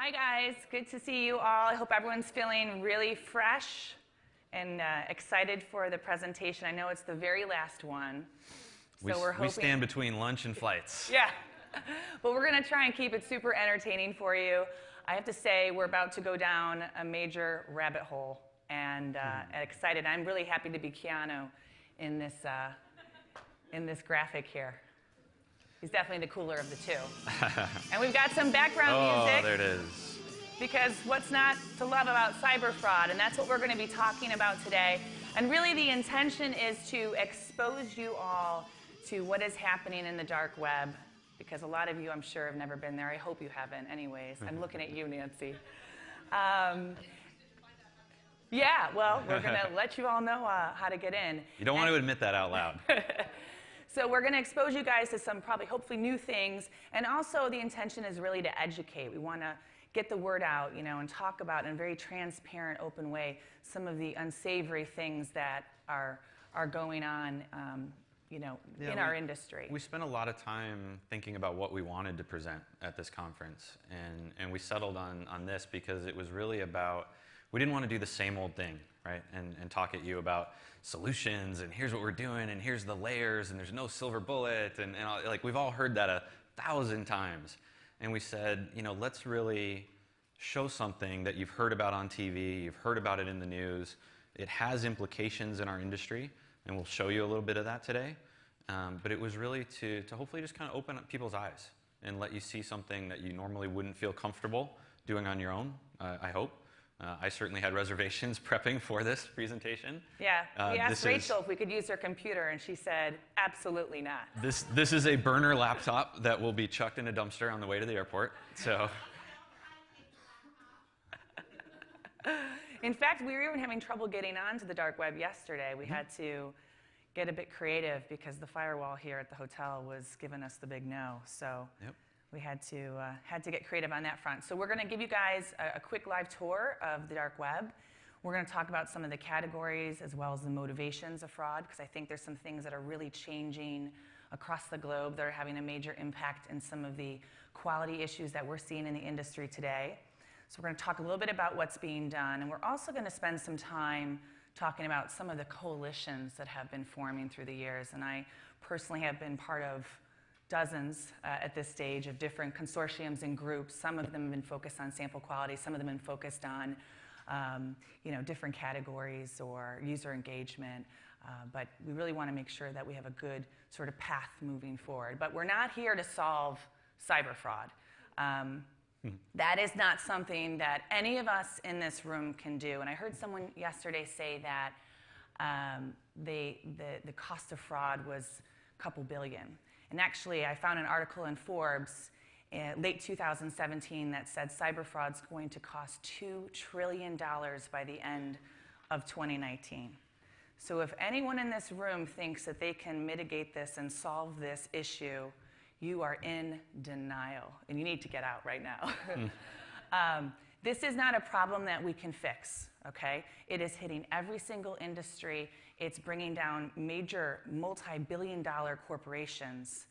Hi guys, good to see you all. I hope everyone's feeling really fresh and excited for the presentation. I know it's the very last one. So we're hoping... We stand between lunch and flights. Yeah, but we're going to try and keep it super entertaining for you. I have to say we're about to go down a major rabbit hole and excited. I'm really happy to be Keanu in this graphic here. He's definitely the cooler of the two. And we've got some background music. Oh, there it is. Because what's not to love about cyber fraud? And that's what we're going to be talking about today. And really the intention is to expose you all to what is happening in the dark web. Because a lot of you, I'm sure, have never been there. I hope you haven't anyways. I'm looking at you, Nancy. Yeah, well, we're going to let you all know how to get in. You don't want to admit that out loud. So we're going to expose you guys to some probably hopefully new things. And also the intention is really to educate. We want to get the word out, and talk about in a very transparent, open way some of the unsavory things that are going on, in our industry. We spent a lot of time thinking about what we wanted to present at this conference. And we settled on this because it was really about, we didn't want to do the same old thing, right? And talk at you about solutions, and here's what we're doing, and here's the layers, and there's no silver bullet, and like we've all heard that 1,000 times. And we said, let's really show something that you've heard about on TV, you've heard about it in the news. It has implications in our industry, and we'll show you a little bit of that today. But it was really to hopefully just kind of open up people's eyes and let you see something that you normally wouldn't feel comfortable doing on your own, I hope. I certainly had reservations prepping for this presentation. Yeah, we asked Rachel if we could use her computer, and she said, absolutely not. This is a burner laptop that will be chucked in a dumpster on the way to the airport. So, in fact, we were even having trouble getting onto the dark web yesterday. We had to get a bit creative because the firewall here at the hotel was giving us the big no. So. Yep. We had to get creative on that front. So we're going to give you guys a quick live tour of the dark web. We're going to talk about some of the categories as well as the motivations of fraud, because I think there's some things that are really changing across the globe that are having a major impact in some of the quality issues that we're seeing in the industry today. So we're going to talk a little bit about what's being done, and we're also going to spend some time talking about some of the coalitions that have been forming through the years. And I personally have been part of dozens at this stage of different consortiums and groups. Some of them have been focused on sample quality. Some of them have been focused on different categories or user engagement. But we really want to make sure that we have a good sort of path moving forward. But we're not here to solve cyber fraud. That is not something that any of us in this room can do. And I heard someone yesterday say that the cost of fraud was a couple billion. And actually, I found an article in Forbes in late 2017 that said cyber fraud's going to cost $2 trillion by the end of 2019. So if anyone in this room thinks that they can mitigate this and solve this issue, you are in denial. And you need to get out right now. This is not a problem that we can fix, okay? It is hitting every single industry. It's bringing down major multi-billion-dollar corporations.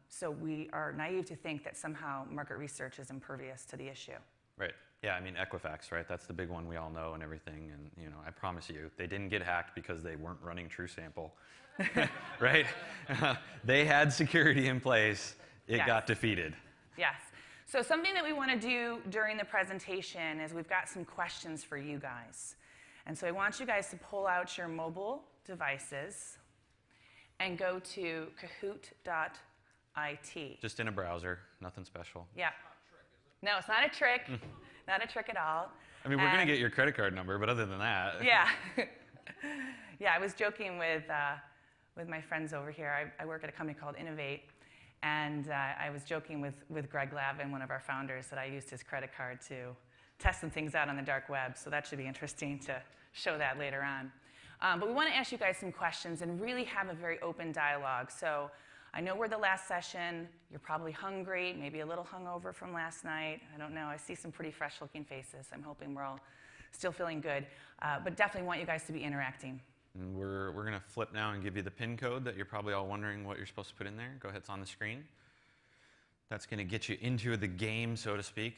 So we are naive to think that somehow market research is impervious to the issue. Right. Yeah, I mean, Equifax, right? That's the big one we all know and everything. And, I promise you, they didn't get hacked because they weren't running TrueSample, right? They had security in place. It got defeated. Yes. So something that we want to do during the presentation is we've got some questions for you guys. And so I want you guys to pull out your mobile devices and go to kahoot.it. Just in a browser, nothing special. Yeah. No, it's not a trick. Not a trick at all. I mean, we're going to get your credit card number, but other than that. Yeah. Yeah, I was joking with my friends over here. I work at a company called Innovate. And I was joking with Greg Lavin, one of our founders, that I used his credit card to test some things out on the dark web. So that should be interesting to show that later on. But we want to ask you guys some questions and really have a very open dialogue. So I know we're the last session. You're probably hungry, maybe a little hungover from last night. I don't know. I see some pretty fresh-looking faces. I'm hoping we're all still feeling good. But definitely want you guys to be interacting. And we're going to flip now and give you the PIN code that you're probably all wondering what you're supposed to put in there. Go ahead, it's on the screen. That's going to get you into the game, so to speak.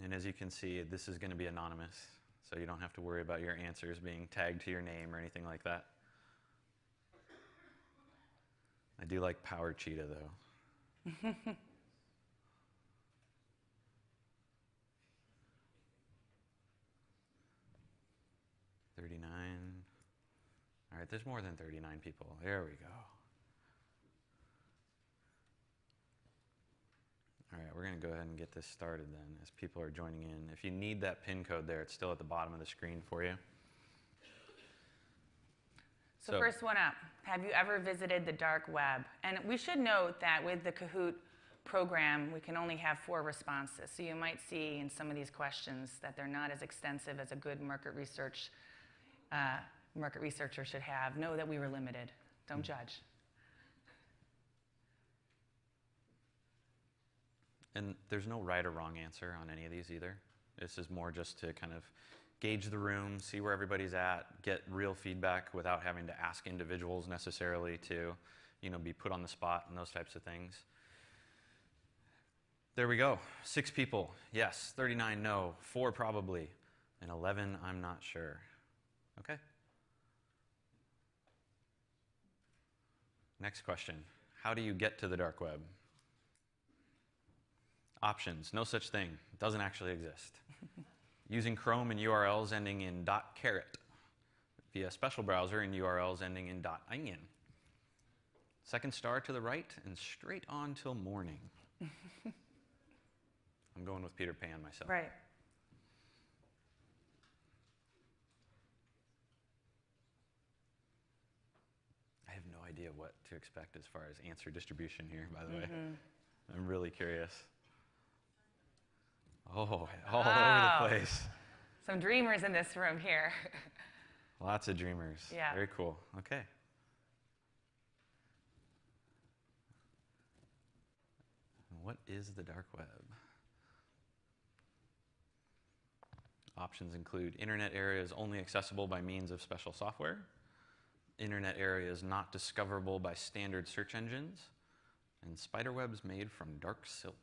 And as you can see, this is going to be anonymous, so you don't have to worry about your answers being tagged to your name or anything like that. I do like Power Cheetah, though. 39. All right, there's more than 39 people. There we go. All right, we're going to go ahead and get this started then as people are joining in. If you need that PIN code there, it's still at the bottom of the screen for you. So first one up, have you ever visited the dark web? And we should note that with the Kahoot program, we can only have 4 responses. So you might see in some of these questions that they're not as extensive as a good market researcher should have. Know that we were limited. Don't judge. And there's no right or wrong answer on any of these either. This is more just to kind of gauge the room, see where everybody's at, get real feedback without having to ask individuals necessarily to, be put on the spot and those types of things. There we go. 6 people, yes. 39, no. 4 probably. And 11, I'm not sure. Okay. Next question. How do you get to the dark web? Options, no such thing. It doesn't actually exist. Using Chrome and URLs ending in .caret. Via special browser and URLs ending in .onion. Second star to the right and straight on till morning. I'm going with Peter Pan myself. Right. I have no idea what to expect as far as answer distribution here, by the way. I'm really curious. Oh, all over the place. Some dreamers in this room here. Lots of dreamers. Yeah. Very cool. Okay. What is the dark web? Options include internet areas only accessible by means of special software, internet areas not discoverable by standard search engines, and spider webs made from dark silk.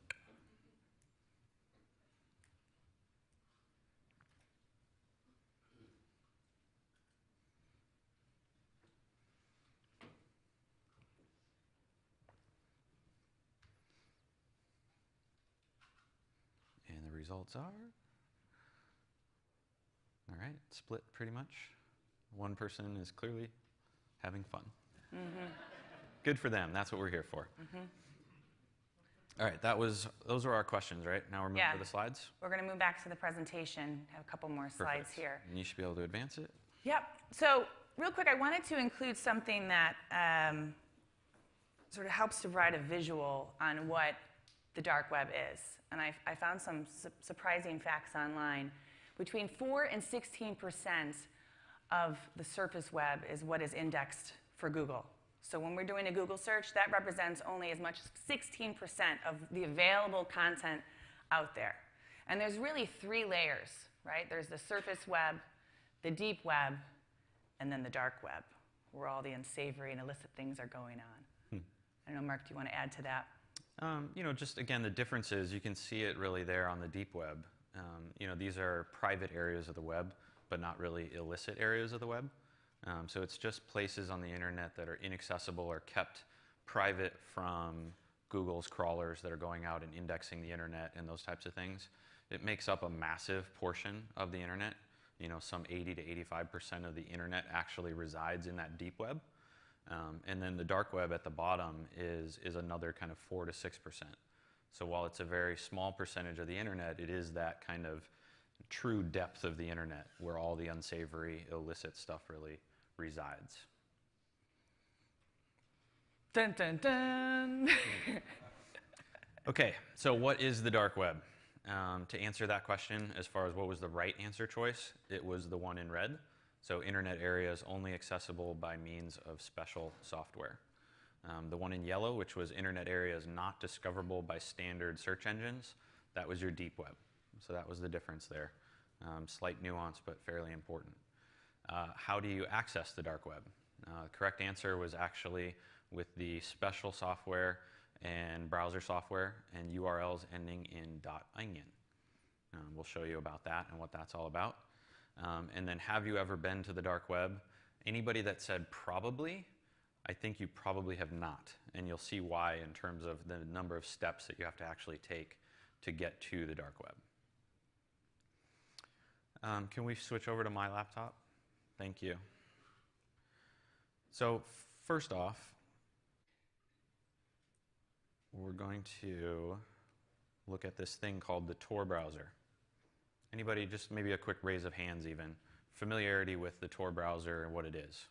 And the results are, all right, split pretty much. One person is clearly having fun. Good for them. That's what we're here for. All right, those were our questions, right? Now we're moving to the slides? We're going to move back to the presentation. Have a couple more slides here. And you should be able to advance it. Yep. So real quick, I wanted to include something that sort of helps to provide a visual on what the dark web is. And I found some surprising facts online. Between 4 and 16% of the surface web is what is indexed for Google. So when we're doing a Google search, that represents only as much as 16% of the available content out there. And there's really 3 layers, right? There's the surface web, the deep web, and then the dark web, where all the unsavory and illicit things are going on. I don't know, Mark, do you want to add to that? Just again, the difference is you can see it really there on the deep web. These are private areas of the web, but not really illicit areas of the web. So it's just places on the internet that are inaccessible or kept private from Google's crawlers that are going out and indexing the internet and those types of things. It makes up a massive portion of the internet. Some 80 to 85% of the internet actually resides in that deep web. And then the dark web at the bottom is another kind of 4 to 6%. So while it's a very small percentage of the internet, it is that kind of true depth of the internet where all the unsavory, illicit stuff really resides. Dun, dun, dun. Okay, so what is the dark web? To answer that question, as far as what was the right answer choice, it was the one in red. So internet areas only accessible by means of special software. The one in yellow, which was internet areas not discoverable by standard search engines, that was your deep web. So that was the difference there. Slight nuance, but fairly important. How do you access the dark web? The correct answer was actually with the special software and browser software and URLs ending in .onion. We'll show you about that and what that's all about. And then, have you ever been to the dark web? Anybody that said probably, I think you probably have not. And you'll see why in terms of the number of steps that you have to actually take to get to the dark web. Can we switch over to my laptop? Thank you. So first off, we're going to look at this thing called the Tor browser. Anybody, just maybe a quick raise of hands even, familiarity with the Tor browser and what it is?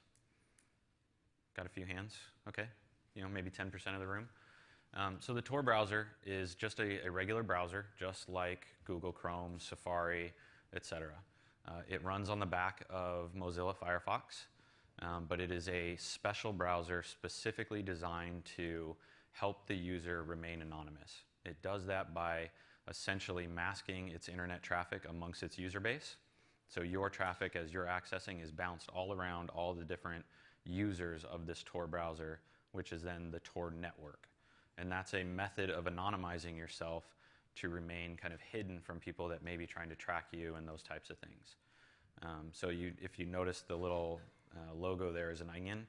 Got a few hands? Okay. Maybe 10% of the room. So the Tor browser is just a regular browser, just like Google Chrome, Safari, etc. It runs on the back of Mozilla Firefox, but it is a special browser specifically designed to help the user remain anonymous. It does that by essentially masking its internet traffic amongst its user base. So your traffic, as you're accessing, is bounced all around all the different users of this Tor browser, which is then the Tor network. And that's a method of anonymizing yourself to remain kind of hidden from people that may be trying to track you and those types of things. So if you notice the little logo there is an onion,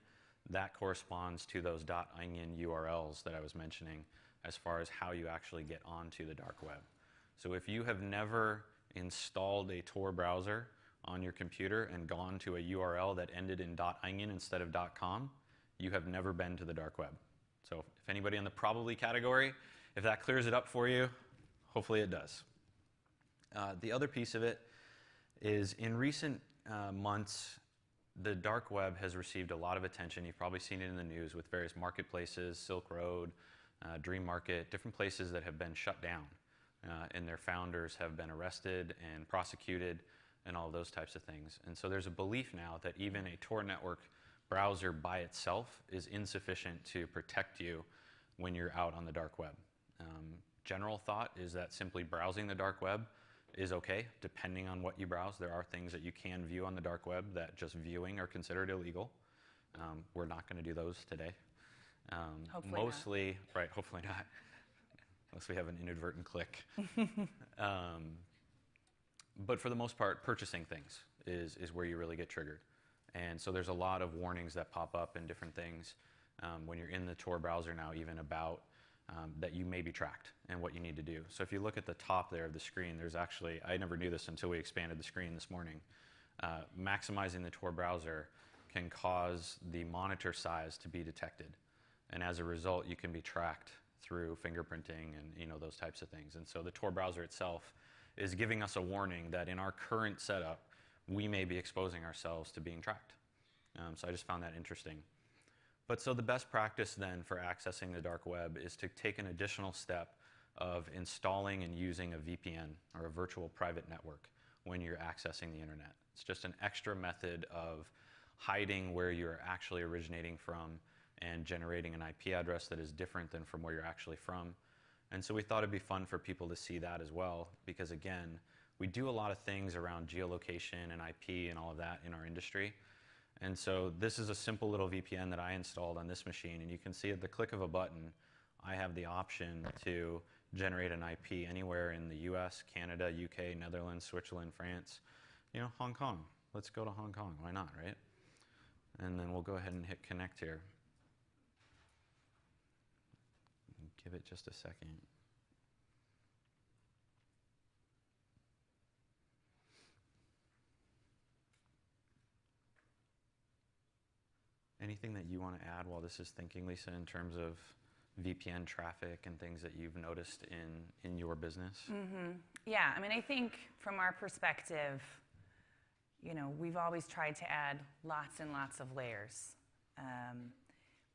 that corresponds to those .onion URLs that I was mentioning as far as how you actually get onto the dark web. So if you have never installed a Tor browser on your computer and gone to a URL that ended in .onion instead of .com, you have never been to the dark web. So if anybody in the probably category, if that clears it up for you, hopefully it does. The other piece of it is in recent months, the dark web has received a lot of attention. You've probably seen it in the news with various marketplaces, Silk Road, Dream Market, different places that have been shut down. And their founders have been arrested and prosecuted and all those types of things. And so there's a belief now that even a Tor network browser by itself is insufficient to protect you when you're out on the dark web. General thought is that simply browsing the dark web is okay, depending on what you browse. There are things that you can view on the dark web that just viewing are considered illegal. We're not going to do those today. Hopefully mostly, not. Right, hopefully not, unless we have an inadvertent click. But for the most part, purchasing things is where you really get triggered. And so there's a lot of warnings that pop up and different things when you're in the Tor browser now, even about that you may be tracked and what you need to do. So if you look at the top there of the screen, there's actually, I never knew this until we expanded the screen this morning, maximizing the Tor browser can cause the monitor size to be detected. And as a result, you can be tracked through fingerprinting and those types of things. And so the Tor browser itself is giving us a warning that in our current setup, we may be exposing ourselves to being tracked. So I just found that interesting. But so the best practice then for accessing the dark web is to take an additional step of installing and using a VPN or a virtual private network when you're accessing the internet. It's just an extra method of hiding where you're actually originating from and generating an IP address that is different than from where you're actually from. And so we thought it'd be fun for people to see that as well, because again, we do a lot of things around geolocation and IP and all of that in our industry. And so this is a simple little VPN that I installed on this machine, and you can see at the click of a button, I have the option to generate an IP anywhere in the US, Canada, UK, Netherlands, Switzerland, France, Hong Kong. Let's go to Hong Kong, why not, right? And then we'll go ahead and hit connect here. Give it just a second. Anything that you want to add while this is thinking, Lisa, in terms of VPN traffic and things that you've noticed in your business? Mm-hmm. Yeah, I think from our perspective, we've always tried to add lots and lots of layers.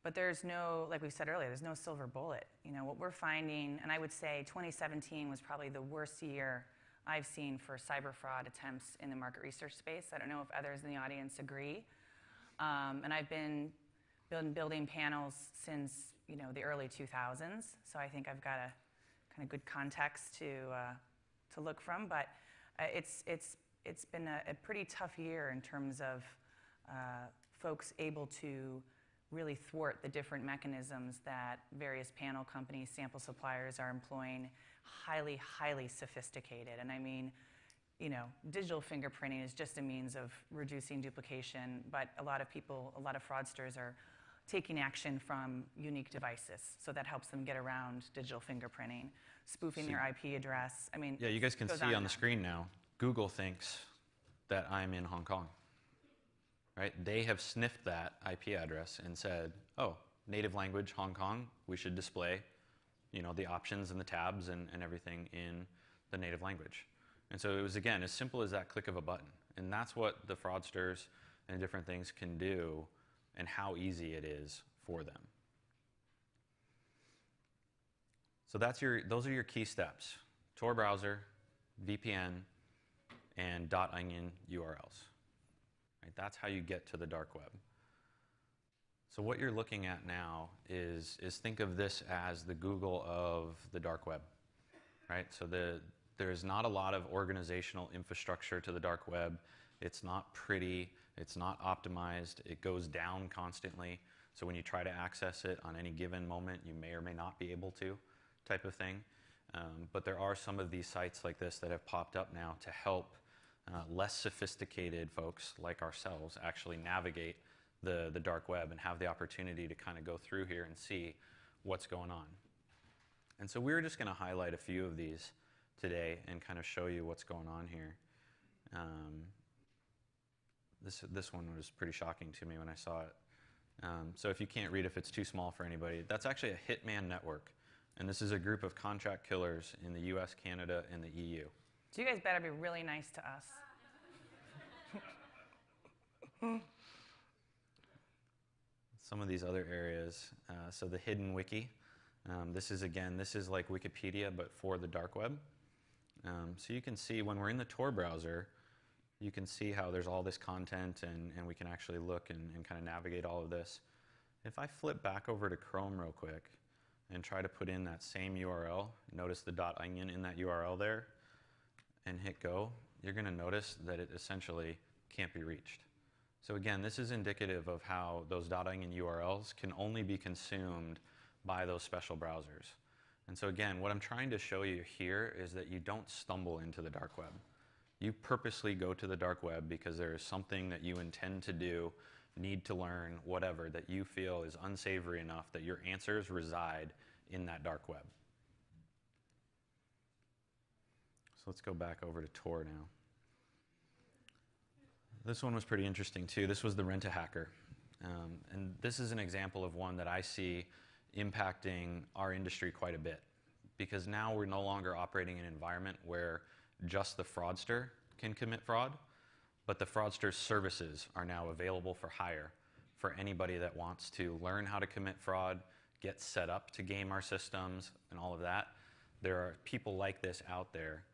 But there's no, like we said earlier, there's no silver bullet. What we're finding, and I would say 2017 was probably the worst year I've seen for cyber fraud attempts in the market research space. I don't know if others in the audience agree. And I've been building panels since the early 2000s, so I think I've got a kind of good context to look from. But it's been a pretty tough year in terms of folks able to really thwart the different mechanisms that various panel companies, sample suppliers are employing. Highly, highly sophisticated. And I mean, you know, digital fingerprinting is just a means of reducing duplication, but a lot of people, a lot of fraudsters are taking action from unique devices. So that helps them get around digital fingerprinting, spoofing their IP address. I mean, yeah, you guys can see on the screen now, Google thinks that I'm in Hong Kong, right? They have sniffed that IP address and said, oh, native language, Hong Kong, we should display, you know, the options and the tabs and everything in the native language. And so it was, again, as simple as that click of a button. And that's what the fraudsters and different things can do and how easy it is for them. So those are your key steps: Tor browser, VPN, and .onion URLs. Right? That's how you get to the dark web. So what you're looking at now is think of this as the Google of the dark web. Right? So there's not a lot of organizational infrastructure to the dark web. It's not pretty. It's not optimized. It goes down constantly. So when you try to access it on any given moment, you may or may not be able to, type of thing. But there are some of these sites like this that have popped up now to help less sophisticated folks like ourselves actually navigate the dark web and have the opportunity to kind of go through here and see what's going on. And so we're just going to highlight a few of these today and kind of show you what's going on here. This one was pretty shocking to me when I saw it. So if you can't read, if it's too small for anybody, that's actually a hitman network. And this is a group of contract killers in the US, Canada, and the EU. So you guys better be really nice to us. Some of these other areas, so the hidden wiki. This is like Wikipedia, but for the dark web. So you can see when we're in the Tor browser, you can see how there's all this content, and we can actually look and kind of navigate all of this. If I flip back over to Chrome real quick and try to put in that same URL, notice the .onion in that URL there, and hit go, you're going to notice that it essentially can't be reached. So again, this is indicative of how those .onion URLs can only be consumed by those special browsers. And so again, what I'm trying to show you here is that you don't stumble into the dark web. You purposely go to the dark web because there is something that you intend to do, need to learn, whatever, that you feel is unsavory enough that your answers reside in that dark web. So let's go back over to Tor now. This one was pretty interesting too. This was the Rent-A-Hacker. And this is an example of one that I see impacting our industry quite a bit, because now we're no longer operating in an environment where just the fraudster can commit fraud, but the fraudster's services are now available for hire for anybody that wants to learn how to commit fraud, get set up to game our systems, and all of that. There are people like this out there,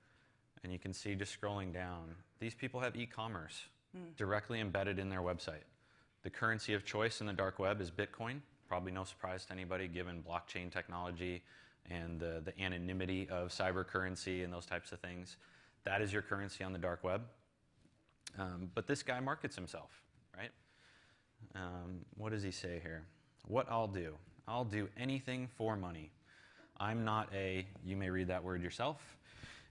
and you can see just scrolling down, these people have e-commerce directly embedded in their website. The currency of choice in the dark web is Bitcoin. Probably no surprise to anybody given blockchain technology and the anonymity of cyber currency and those types of things. That is your currency on the dark web. But this guy markets himself, right? What does he say here? What I'll do anything for money. I'm not a, you may read that word yourself.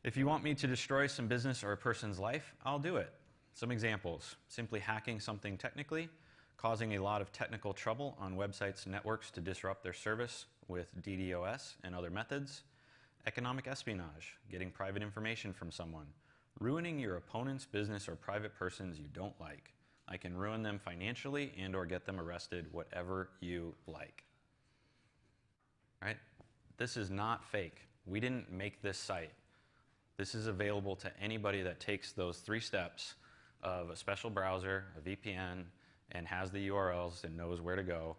If you want me to destroy some business or a person's life, I'll do it. Some examples: simply hacking something technically, causing a lot of technical trouble on websites' networks to disrupt their service with DDoS and other methods, economic espionage, getting private information from someone, ruining your opponent's business or private persons you don't like. I can ruin them financially and or get them arrested, whatever you like. Right? This is not fake. We didn't make this site. This is available to anybody that takes those 3 steps of a special browser, a VPN, and has the URLs and knows where to go.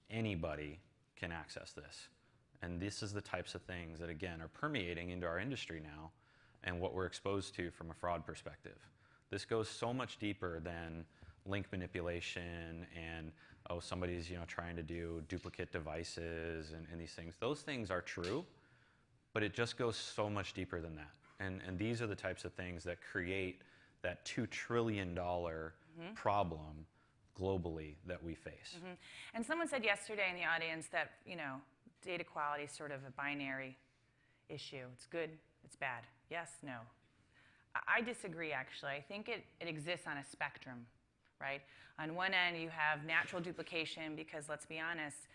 Anybody can access this. And this is the types of things that, again, are permeating into our industry now and what we're exposed to from a fraud perspective. This goes so much deeper than link manipulation and, oh, somebody's trying to do duplicate devices and these things. Those things are true, but it just goes so much deeper than that. And these are the types of things that create that $2 trillion problem globally that we face. Mm-hmm. And someone said yesterday in the audience that, data quality is sort of a binary issue. It's good, it's bad. Yes, no. I disagree, actually. I think it exists on a spectrum, right? On one end, you have natural duplication because, let's be honest,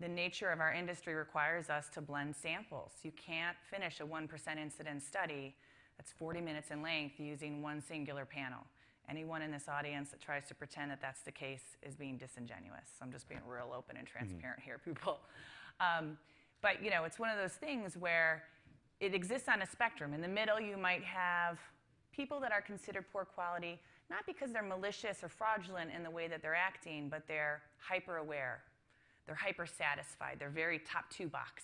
the nature of our industry requires us to blend samples. You can't finish a 1% incidence study that's 40 minutes in length using one singular panel. Anyone in this audience that tries to pretend that that's the case is being disingenuous. I'm just being real open and transparent here, people. But it's one of those things where it exists on a spectrum. In the middle, you might have people that are considered poor quality, not because they're malicious or fraudulent in the way that they're acting, but they're hyper-aware. They're hyper-satisfied. They're very top 2 box.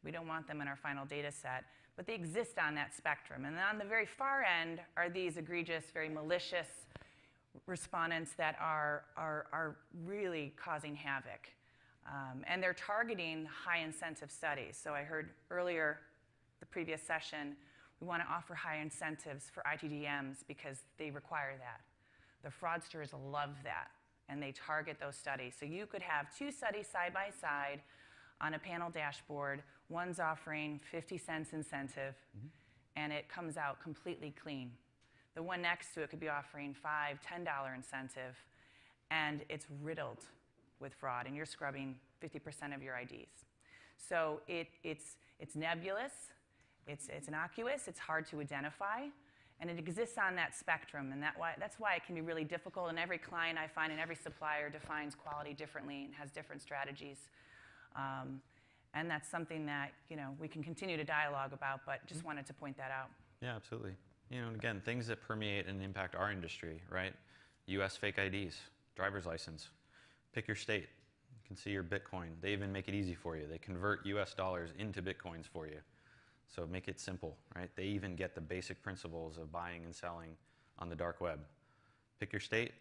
We don't want them in our final data set, but they exist on that spectrum. And then on the very far end are these egregious, very malicious respondents that are really causing havoc. And they're targeting high incentive studies. So I heard earlier, the previous session, we want to offer high incentives for ITDMs because they require that. The fraudsters love that, and they target those studies. So you could have 2 studies side by side on a panel dashboard. One's offering 50 cents incentive, and it comes out completely clean. The one next to it could be offering $5, $10 incentive, and it's riddled with fraud, and you're scrubbing 50% of your IDs. So it's nebulous, it's innocuous, it's hard to identify, and it exists on that spectrum, and that's why it can be really difficult. And every client I find and every supplier defines quality differently and has different strategies. And that's something that we can continue to dialogue about, but just wanted to point that out. Yeah, absolutely. And again, things that permeate and impact our industry, right? U.S. fake IDs, driver's license. Pick your state. You can see your Bitcoin. They even make it easy for you. They convert U.S. dollars into Bitcoins for you. So make it simple, right? They even get the basic principles of buying and selling on the dark web. Pick your state,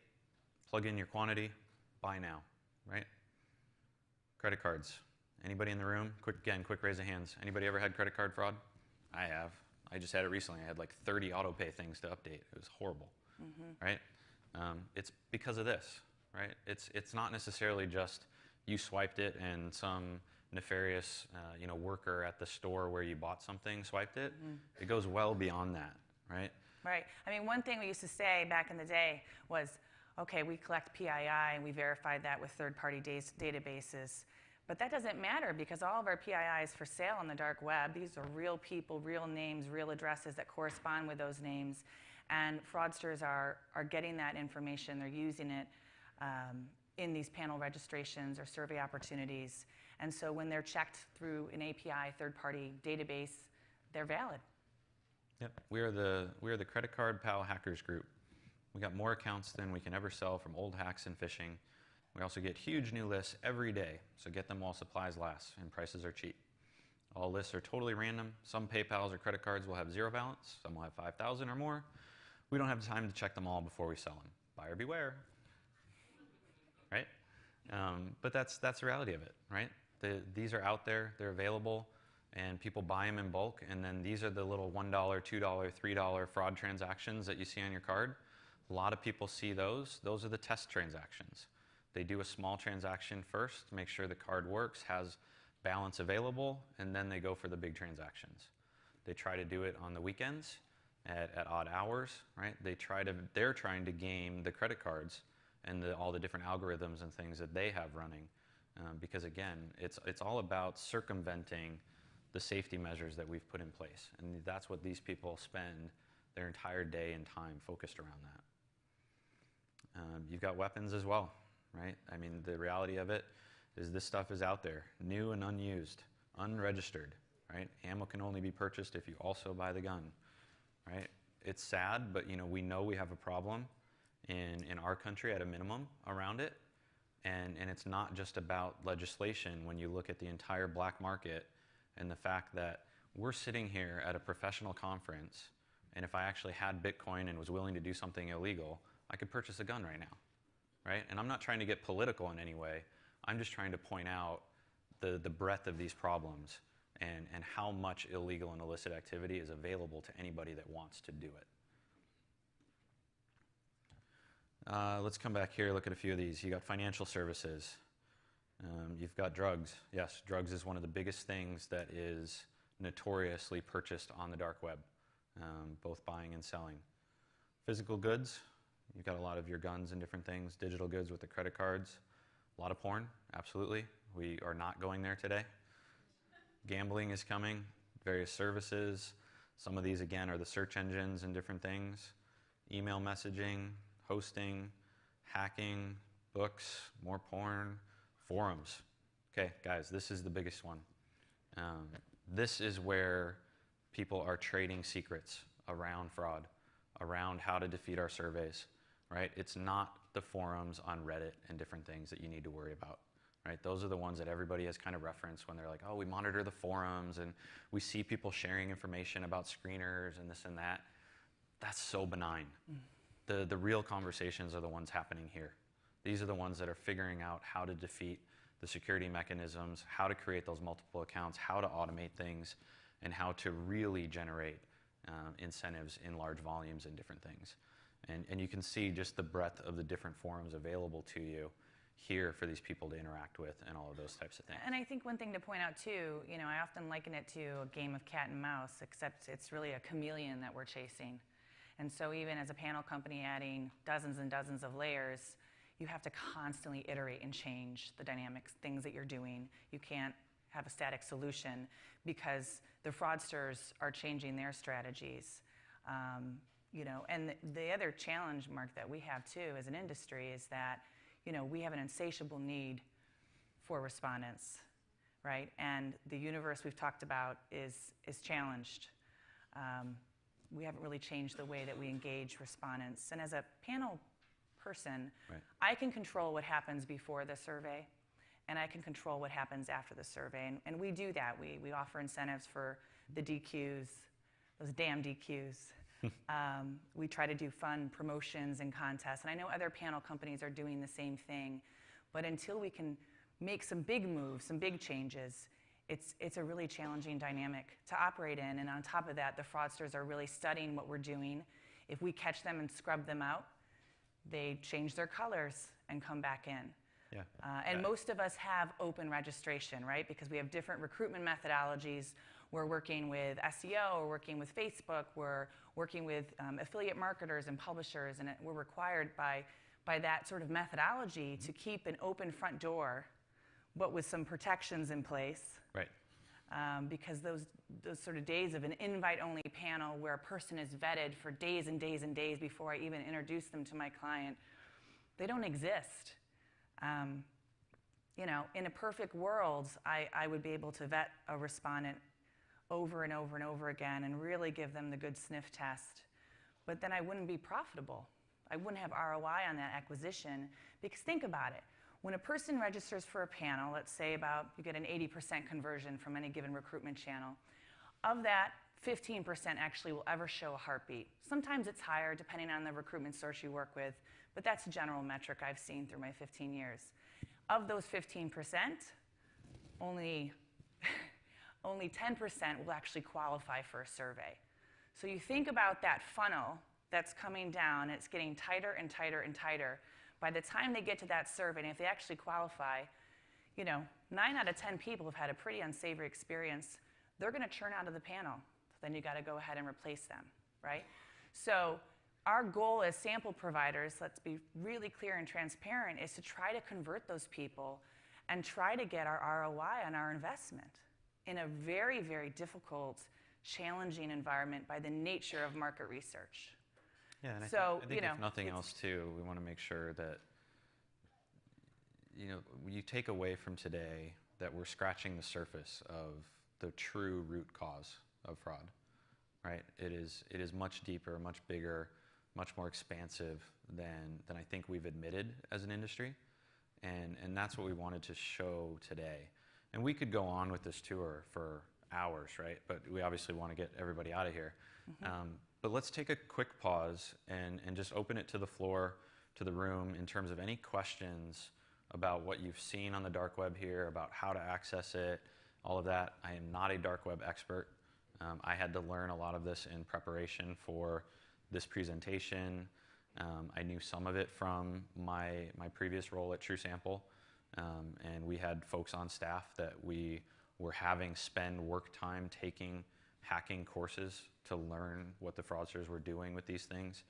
plug in your quantity, buy now, right? Credit cards. Anybody in the room? Quick raise of hands. Anybody ever had credit card fraud? I have. I just had it recently. I had like 30 auto pay things to update. It was horrible, right? It's because of this, right? It's not necessarily just you swiped it and some nefarious worker at the store where you bought something swiped it. It goes well beyond that, right? Right. I mean, one thing we used to say back in the day was, okay, we collect PII and we verified that with third-party databases. But that doesn't matter because all of our PII is for sale on the dark web. These are real people, real names, real addresses that correspond with those names. And fraudsters are getting that information. They're using it in these panel registrations or survey opportunities. And so when they're checked through an API third-party database, they're valid. Yep. We are the credit card Powell Hackers group. We got more accounts than we can ever sell from old hacks and phishing. We also get huge new lists every day, so get them while supplies last and prices are cheap. All lists are totally random. Some PayPals or credit cards will have 0 balance. Some will have 5,000 or more. We don't have time to check them all before we sell them. Buyer beware, right? But that's the reality of it, right? These are out there, they're available, and people buy them in bulk, and then these are the little $1, $2, $3 fraud transactions that you see on your card. A lot of people see those. Those are the test transactions. They do a small transaction first to make sure the card works, has balance available, and then they go for the big transactions. They try to do it on the weekends at odd hours, right? They're trying to game the credit cards and all the different algorithms and things that they have running. Because again, it's all about circumventing the safety measures that we've put in place. And that's what these people spend their entire day and time focused around that. You've got weapons as well, right? I mean, the reality of it is this stuff is out there, new and unused, unregistered, right? Ammo can only be purchased if you also buy the gun, right? It's sad, but we know we have a problem in our country at a minimum around it. And it's not just about legislation when you look at the entire black market and the fact that we're sitting here at a professional conference, and if I actually had Bitcoin and was willing to do something illegal, I could purchase a gun right now, right? And I'm not trying to get political in any way. I'm just trying to point out the breadth of these problems and how much illegal and illicit activity is available to anybody that wants to do it. Let's come back here, look at a few of these. You got financial services. You've got drugs. Yes, drugs is one of the biggest things that is notoriously purchased on the dark web, both buying and selling. Physical goods, you've got a lot of your guns and different things. Digital goods with the credit cards. A lot of porn, absolutely. We are not going there today. Gambling is coming, various services. Some of these, again, are the search engines and different things. Email messaging, hosting, hacking, books, more porn, forums. Okay, guys, this is the biggest one. This is where people are trading secrets around fraud, around how to defeat our surveys, right? It's not the forums on Reddit and different things that you need to worry about, right? Those are the ones that everybody has kind of referenced when they're like, oh, we monitor the forums and we see people sharing information about screeners and this and that. That's so benign. The real conversations are the ones happening here. These are the ones that are figuring out how to defeat the security mechanisms, how to create those multiple accounts, how to automate things, and how to really generate incentives in large volumes and different things. And you can see just the breadth of the different forums available to you here for these people to interact with and all of those types of things. And I think one thing to point out too, I often liken it to a game of cat and mouse, except it's really a chameleon that we're chasing. And so even as a panel company adding dozens and dozens of layers, you have to constantly iterate and change the dynamics, things that you're doing. You can't have a static solution because the fraudsters are changing their strategies. And the other challenge, Mark, that we have too as an industry is that, we have an insatiable need for respondents, right? And the universe we've talked about is challenged. We haven't really changed the way that we engage respondents. And as a panel person, right, I can control what happens before the survey, and I can control what happens after the survey. And we do that. We offer incentives for the DQs, those damn DQs. We try to do fun promotions and contests. And I know other panel companies are doing the same thing. But until we can make some big moves, some big changes, it's a really challenging dynamic to operate in. And on top of that, the fraudsters are really studying what we're doing. If we catch them and scrub them out, they change their colors and come back in. Yeah. And most of us have open registration, right? Because we have different recruitment methodologies. We're working with SEO, we're working with Facebook, we're working with affiliate marketers and publishers, and we're required by that sort of methodology to keep an open front door, but with some protections in place. Right. Because those sort of days of an invite-only panel where a person is vetted for days and days and days before I even introduce them to my client, they don't exist. In a perfect world, I would be able to vet a respondent over and over and over again and really give them the good sniff test. But then I wouldn't be profitable. I wouldn't have ROI on that acquisition, because think about it. When a person registers for a panel, let's say you get an 80% conversion from any given recruitment channel. Of that, 15% actually will ever show a heartbeat. Sometimes it's higher depending on the recruitment source you work with, but that's a general metric I've seen through my 15 years. Of those 15%, only 10% will actually qualify for a survey. So you think about that funnel that's coming down, it's getting tighter and tighter and tighter. By the time they get to that survey, and if they actually qualify, 9 out of 10 people have had a pretty unsavory experience. They're going to churn out of the panel. So then you got to go ahead and replace them, right? So our goal as sample providers, let's be really clear and transparent, is to try to convert those people and try to get our ROI on our investment in a very, very difficult, challenging environment by the nature of market research. Yeah, and so, I think if nothing else, too, we want to make sure that, you take away from today that we're scratching the surface of the true root cause of fraud, right? It is much deeper, much bigger, much more expansive than I think we've admitted as an industry. And that's what we wanted to show today. And we could go on with this tour for hours, right? But we obviously want to get everybody out of here. Mm-hmm. But let's take a quick pause and just open it to the floor, to the room, in terms of any questions about what you've seen on the dark web here, about how to access it, all of that. I am not a dark web expert. I had to learn a lot of this in preparation for this presentation. I knew some of it from my previous role at TrueSample, and we had folks on staff that we were having spend work time taking hacking courses to learn what the fraudsters were doing with these things,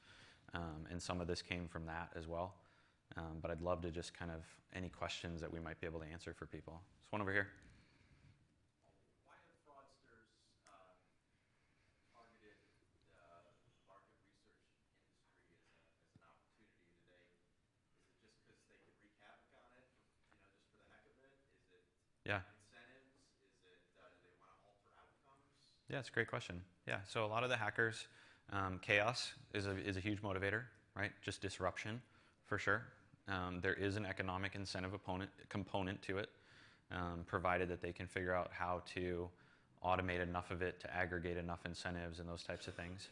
and some of this came from that as well. But I'd love to just kind of any questions that we might be able to answer for people. There's one over here. Why have fraudsters targeted the market research industry as an opportunity today? Is it just because they could wreak havoc on it, just for the heck of it? Is it Yeah. incentives? Is it do they want to alter outcomes? Yeah, it's a great question. Yeah, so a lot of the hackers, chaos is a huge motivator, right? Just disruption, for sure. There is an economic incentive component to it, provided that they can figure out how to automate enough of it to aggregate enough incentives and those types of things.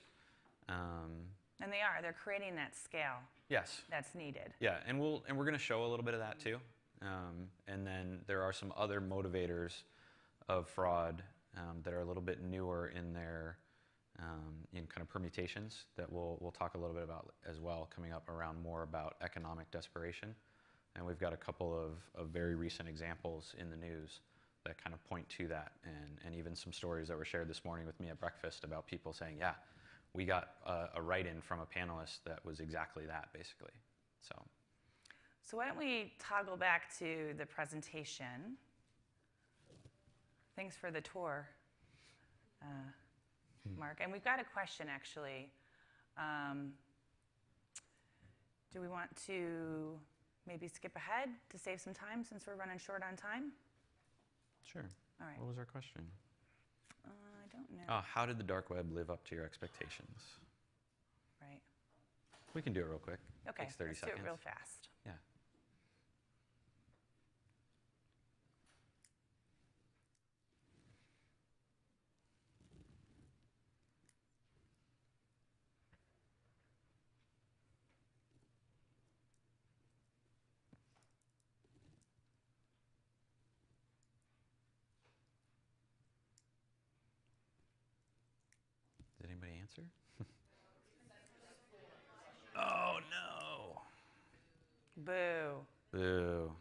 And they're creating that scale Yes. that's needed. Yeah, and we're going to show a little bit of that too. And then there are some other motivators of fraud that are a little bit newer in their in kind of permutations that we'll talk a little bit about as well, coming up around more about economic desperation. And we've got a couple of very recent examples in the news that kind of point to that, and even some stories that were shared this morning with me at breakfast about people saying, yeah, we got a write-in from a panelist that was exactly that, basically. So why don't we toggle back to the presentation. Thanks for the tour, Mark. And we've got a question, actually. Do we want to maybe skip ahead to save some time since we're running short on time? Sure. All right. What was our question? I don't know. Oh, how did the dark web live up to your expectations? Right. We can do it real quick. Okay, Takes 30 let's seconds. do it real fast. Yeah. Did anybody answer? Oh, no. Boo. Boo.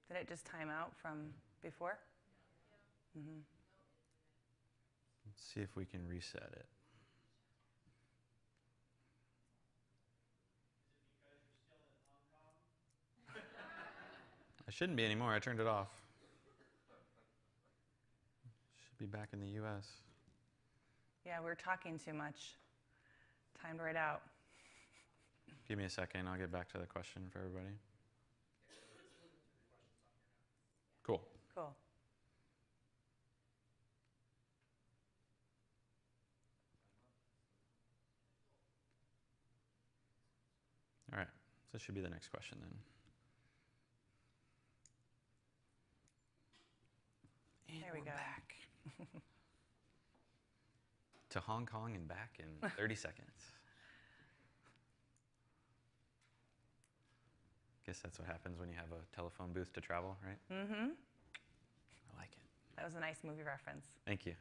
Did it just time out from before? Mm-hmm. Let's see if we can reset it. I shouldn't be anymore. I turned it off. Should be back in the U.S. Yeah, we're talking too much. Timed right out. Give me a second. I'll get back to the question for everybody. Cool. Cool. All right. So this should be the next question then. And There we go. Back. To Hong Kong and back in 30 seconds. Guess that's what happens when you have a telephone booth to travel, right? Mm-hmm. I like it. That was a nice movie reference. Thank you.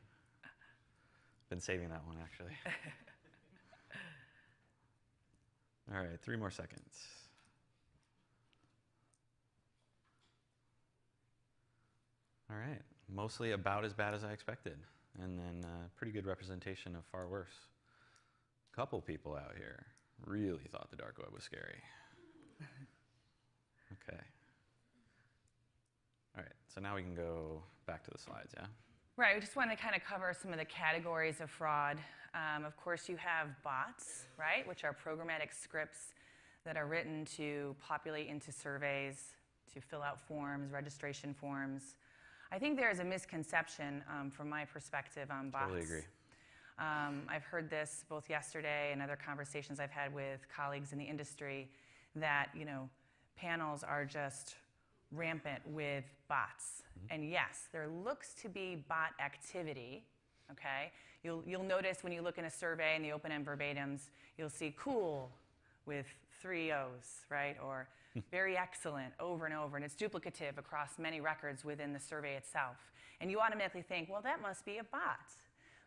Been saving that one, actually. All right, 3 more seconds. All right, mostly about as bad as I expected, and then pretty good representation of far worse. A couple people out here really thought the dark web was scary. Okay. All right, so now we can go back to the slides, yeah? Right, we just want to kind of cover some of the categories of fraud. Of course, you have bots, right, which are programmatic scripts that are written to populate into surveys, to fill out forms, registration forms. I think there is a misconception from my perspective on bots. Totally agree. I've heard this both yesterday and other conversations I've had with colleagues in the industry that, panels are just rampant with bots. Mm-hmm. And yes, there looks to be bot activity, okay? You'll notice when you look in a survey and the open-end verbatims, you'll see cool with 3 O's, right? Or very excellent over and over, and it's duplicative across many records within the survey itself. And you automatically think, well, that must be a bot.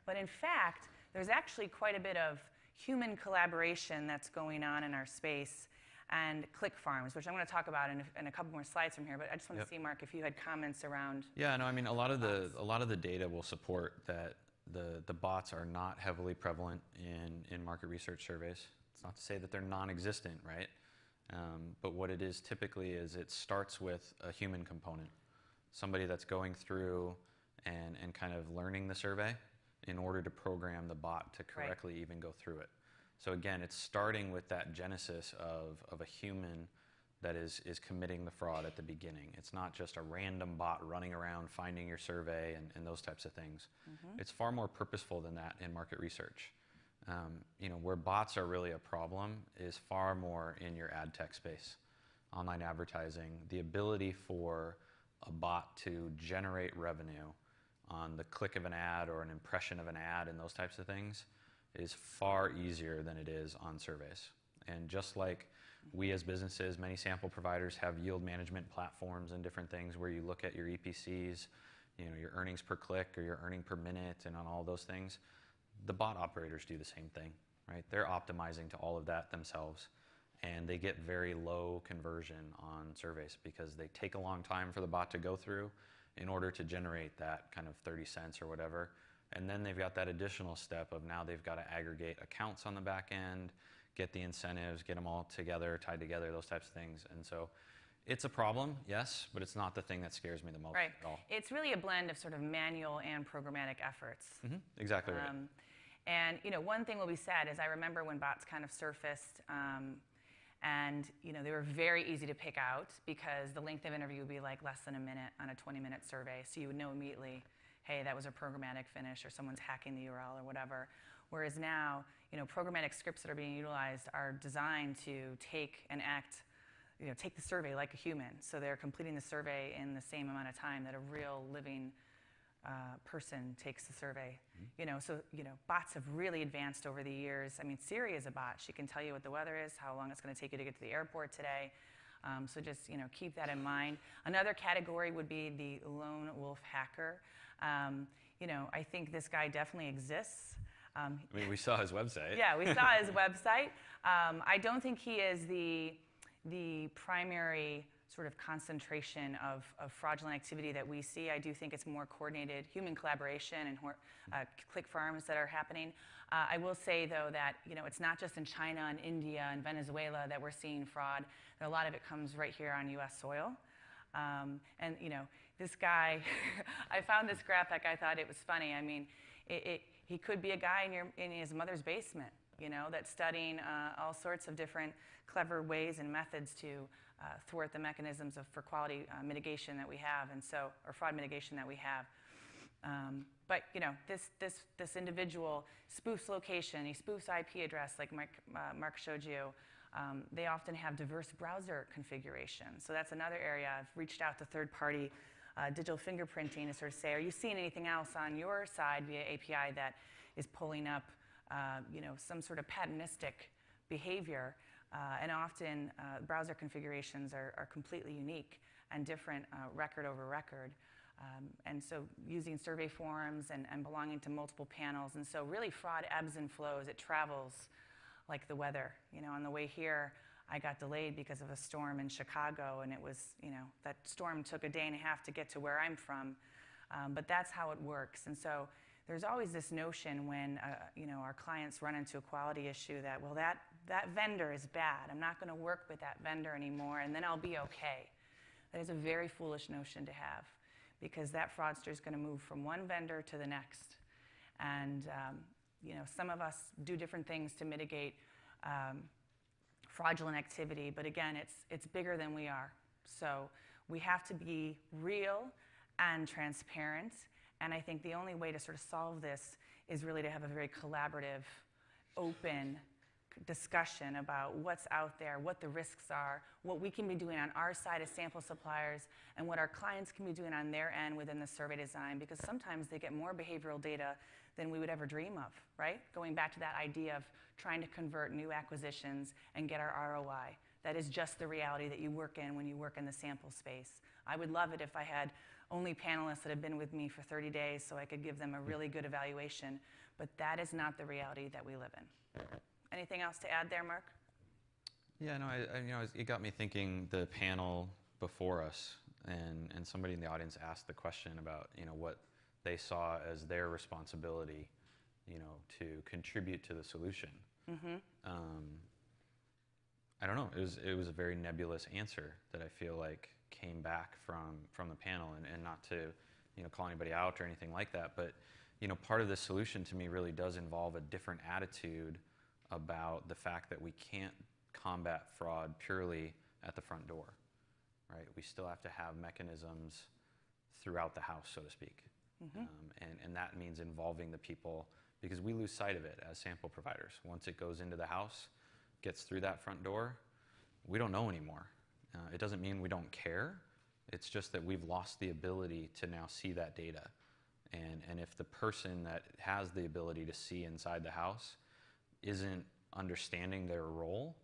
But in fact, there's actually quite a bit of human collaboration that's going on in our space, and click farms, which I'm going to talk about in a couple more slides from here. But I just want to see, Mark, if you had comments around. Yeah, no, I mean, a lot of the data will support that the bots are not heavily prevalent in market research surveys. It's not to say that they're non-existent, right? But what it is typically is it starts with a human component, somebody that's going through and kind of learning the survey in order to program the bot to correctly even go through it. So again, it's starting with that genesis of a human that is committing the fraud at the beginning. It's not just a random bot running around finding your survey and those types of things. It's far more purposeful than that in market research. Where bots are really a problem is far more in your ad tech space, online advertising. The ability for a bot to generate revenue on the click of an ad or an impression of an ad and those types of things is far easier than it is on surveys. And just like we as businesses, many sample providers have yield management platforms and different things where you look at your EPCs, your earnings per click or your earning per minute and on all those things. The bot operators do the same thing, right? They're optimizing to all of that themselves, and they get very low conversion on surveys because they take a long time for the bot to go through in order to generate that kind of 30 cents or whatever. And then they've got that additional step of now they've got to aggregate accounts on the back end, get the incentives, get them all together, tied together, those types of things. And so it's a problem, yes, but it's not the thing that scares me the most at all. It's really a blend of sort of manual and programmatic efforts. Exactly right. And one thing will be said is I remember when bots kind of surfaced, and they were very easy to pick out because the length of interview would be like less than a minute on a 20-minute survey, so you would know immediately, hey, that was a programmatic finish or someone's hacking the URL or whatever. Whereas now, programmatic scripts that are being utilized are designed to take and act, take the survey like a human. So they're completing the survey in the same amount of time that a real living person takes the survey. Bots have really advanced over the years. I mean, Siri is a bot. She can tell you what the weather is, how long it's going to take you to get to the airport today. So just keep that in mind. Another category would be the lone wolf hacker. I think this guy definitely exists. We saw his website. Yeah, we saw his website. I don't think he is the primary sort of concentration of fraudulent activity that we see. I do think it's more coordinated human collaboration and click farms that are happening. I will say, though, that it's not just in China and India and Venezuela that we're seeing fraud. A lot of it comes right here on U.S. soil. And this guy, I found this graphic. I thought it was funny. I mean, he could be a guy in his mother's basement, that's studying all sorts of different clever ways and methods to thwart the mechanisms for quality mitigation that we have, or fraud mitigation that we have. But this individual spoofs location. He spoofs IP address, like Mark showed you. They often have diverse browser configurations. So that's another area. I've reached out to third-party digital fingerprinting to sort of say, are you seeing anything else on your side via API that is pulling up, some sort of patentistic behavior? And often browser configurations are completely unique and different record over record. And so using survey forms and belonging to multiple panels. And so really fraud ebbs and flows. It travels like the weather. On the way here, I got delayed because of a storm in Chicago, and it was, that storm took a day and a half to get to where I'm from. But that's how it works. And so there's always this notion when, our clients run into a quality issue that, well, that vendor is bad. I'm not going to work with that vendor anymore, and then I'll be okay. That is a very foolish notion to have, because that fraudster is going to move from one vendor to the next. And, some of us do different things to mitigate fraudulent activity, but again, it's bigger than we are. So we have to be real and transparent, and I think the only way to sort of solve this is really to have a very collaborative, open discussion about what's out there, what the risks are, what we can be doing on our side as sample suppliers, and what our clients can be doing on their end within the survey design, because sometimes they get more behavioral data than we would ever dream of, right? Going back to that idea of trying to convert new acquisitions and get our ROI. That is just the reality that you work in when you work in the sample space. I would love it if I had only panelists that have been with me for 30 days so I could give them a really good evaluation. But that is not the reality that we live in. Anything else to add there, Mark? Yeah, no, it got me thinking. The panel before us, and somebody in the audience asked the question about, what they saw as their responsibility, to contribute to the solution. Mm-hmm. I don't know. It was a very nebulous answer that I feel like came back from the panel, and not to, call anybody out or anything like that, but part of the solution to me really does involve a different attitude about the fact that we can't combat fraud purely at the front door, right? We still have to have mechanisms throughout the house, so to speak. Mm-hmm. And that means involving the people, because we lose sight of it as sample providers. Once it goes into the house, gets through that front door, we don't know anymore. It doesn't mean we don't care. It's just that we've lost the ability to now see that data. And if the person that has the ability to see inside the house isn't understanding their role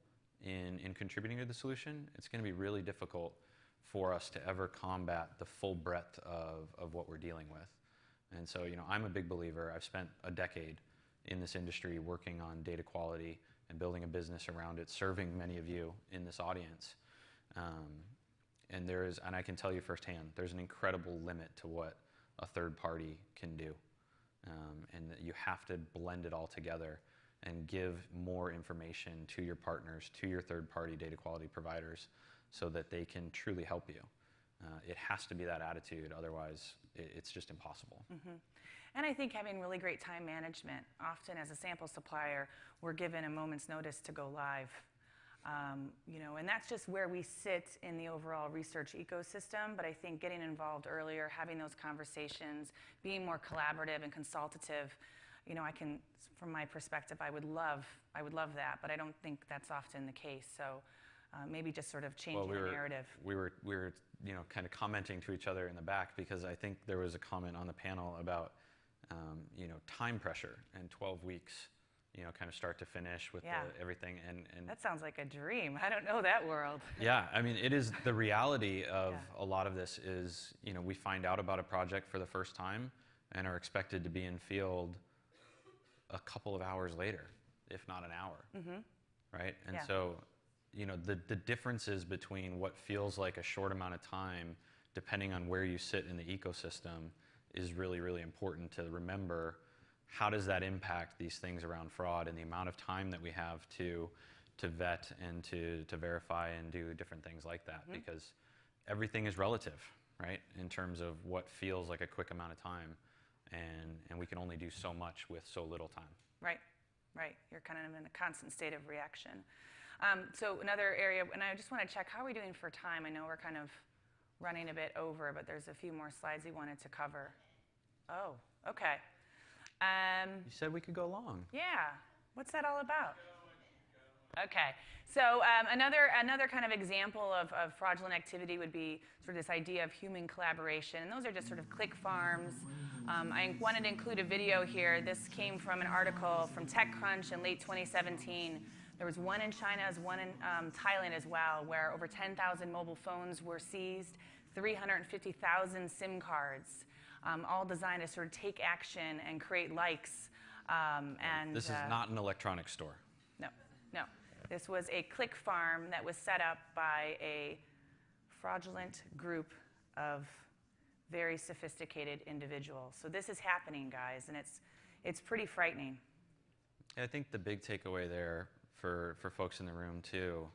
in contributing to the solution, it's going to be really difficult for us to ever combat the full breadth of what we're dealing with. And so, I'm a big believer. I've spent a decade in this industry working on data quality and building a business around it, serving many of you in this audience. And I can tell you firsthand, there's an incredible limit to what a third party can do. And that you have to blend it all together and give more information to your partners, to your third-party data quality providers, so that they can truly help you. It has to be that attitude, otherwise it's just impossible. Mm-hmm. And I think having really great time management. Often as a sample supplier, we're given a moment's notice to go live. And that's just where we sit in the overall research ecosystem. But I think getting involved earlier, having those conversations, being more collaborative and consultative, from my perspective, I would love that, but I don't think that's often the case. So maybe just sort of changing the narrative. We were kind of commenting to each other in the back, because I think there was a comment on the panel about time pressure and 12 weeks, kind of start to finish with everything. And that sounds like a dream. I don't know that world. Yeah, I mean, it is the reality of a lot of this is, we find out about a project for the first time and are expected to be in field a couple of hours later, if not an hour, mm-hmm. right? And so, the differences between what feels like a short amount of time, depending on where you sit in the ecosystem, is really, really important to remember. How does that impact these things around fraud and the amount of time that we have to vet and to verify and do different things like that? Mm-hmm. Because everything is relative, right, in terms of what feels like a quick amount of time. And we can only do so much with so little time. Right. You're kind of in a constant state of reaction. So another area, and I just want to check, how are we doing for time? I know we're kind of running a bit over, but there's a few more slides we wanted to cover. Oh, okay. You said we could go long. Yeah. What's that all about? Okay. So another kind of example of fraudulent activity would be sort of this idea of human collaboration. And those are just sort of click farms. I wanted to include a video here. This came from an article from TechCrunch in late 2017. There was one in China, one in Thailand as well, where over 10,000 mobile phones were seized, 350,000 SIM cards, all designed to sort of take action and create likes. This is not an electronics store. No. This was a click farm that was set up by a fraudulent group of very sophisticated individuals. So this is happening, guys, and it's pretty frightening. I think the big takeaway there for folks in the room too,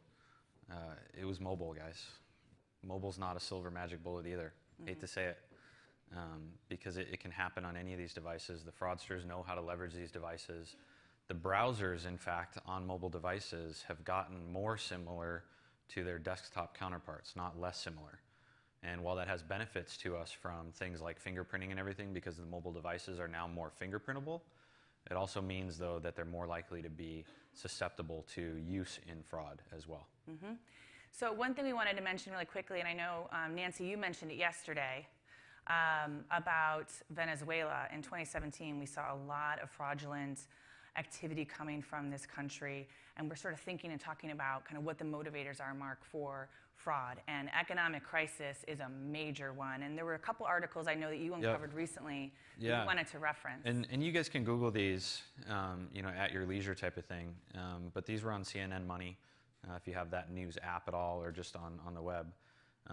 it was mobile, guys. Mobile's not a silver magic bullet either. Mm-hmm. Hate to say it, because it can happen on any of these devices. The fraudsters know how to leverage these devices. The browsers, in fact, on mobile devices have gotten more similar to their desktop counterparts, not less similar. And while that has benefits to us from things like fingerprinting and everything, because the mobile devices are now more fingerprintable, it also means, though, that they're more likely to be susceptible to use in fraud as well. Mm-hmm. So one thing we wanted to mention really quickly, and I know, Nancy, you mentioned it yesterday, about Venezuela. In 2017, we saw a lot of fraudulent activity coming from this country, and we're sort of thinking and talking about kind of what the motivators are, Mark, for fraud. And economic crisis is a major one. And there were a couple articles I know that you uncovered recently that you wanted to reference. And you guys can Google these, at your leisure type of thing. But these were on CNN Money, if you have that news app at all, or just on the web.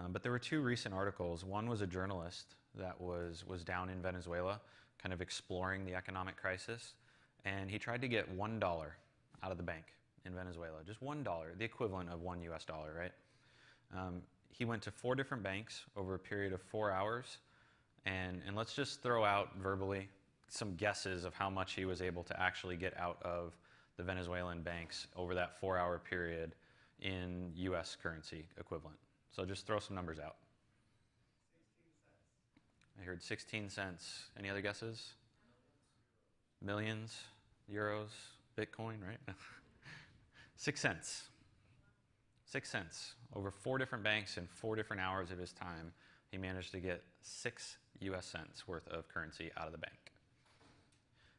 But there were two recent articles. One was a journalist that was down in Venezuela, kind of exploring the economic crisis. And he tried to get $1 out of the bank in Venezuela, just $1, the equivalent of $1 US, right? He went to 4 different banks over a period of 4 hours, and let's just throw out verbally some guesses of how much he was able to actually get out of the Venezuelan banks over that 4-hour period in US currency equivalent. So just throw some numbers out. 16 cents. I heard 16 cents. Any other guesses? Millions, euros, Bitcoin, right? 6 cents. 6 cents. Over 4 different banks in 4 different hours of his time, he managed to get 6 US cents worth of currency out of the bank.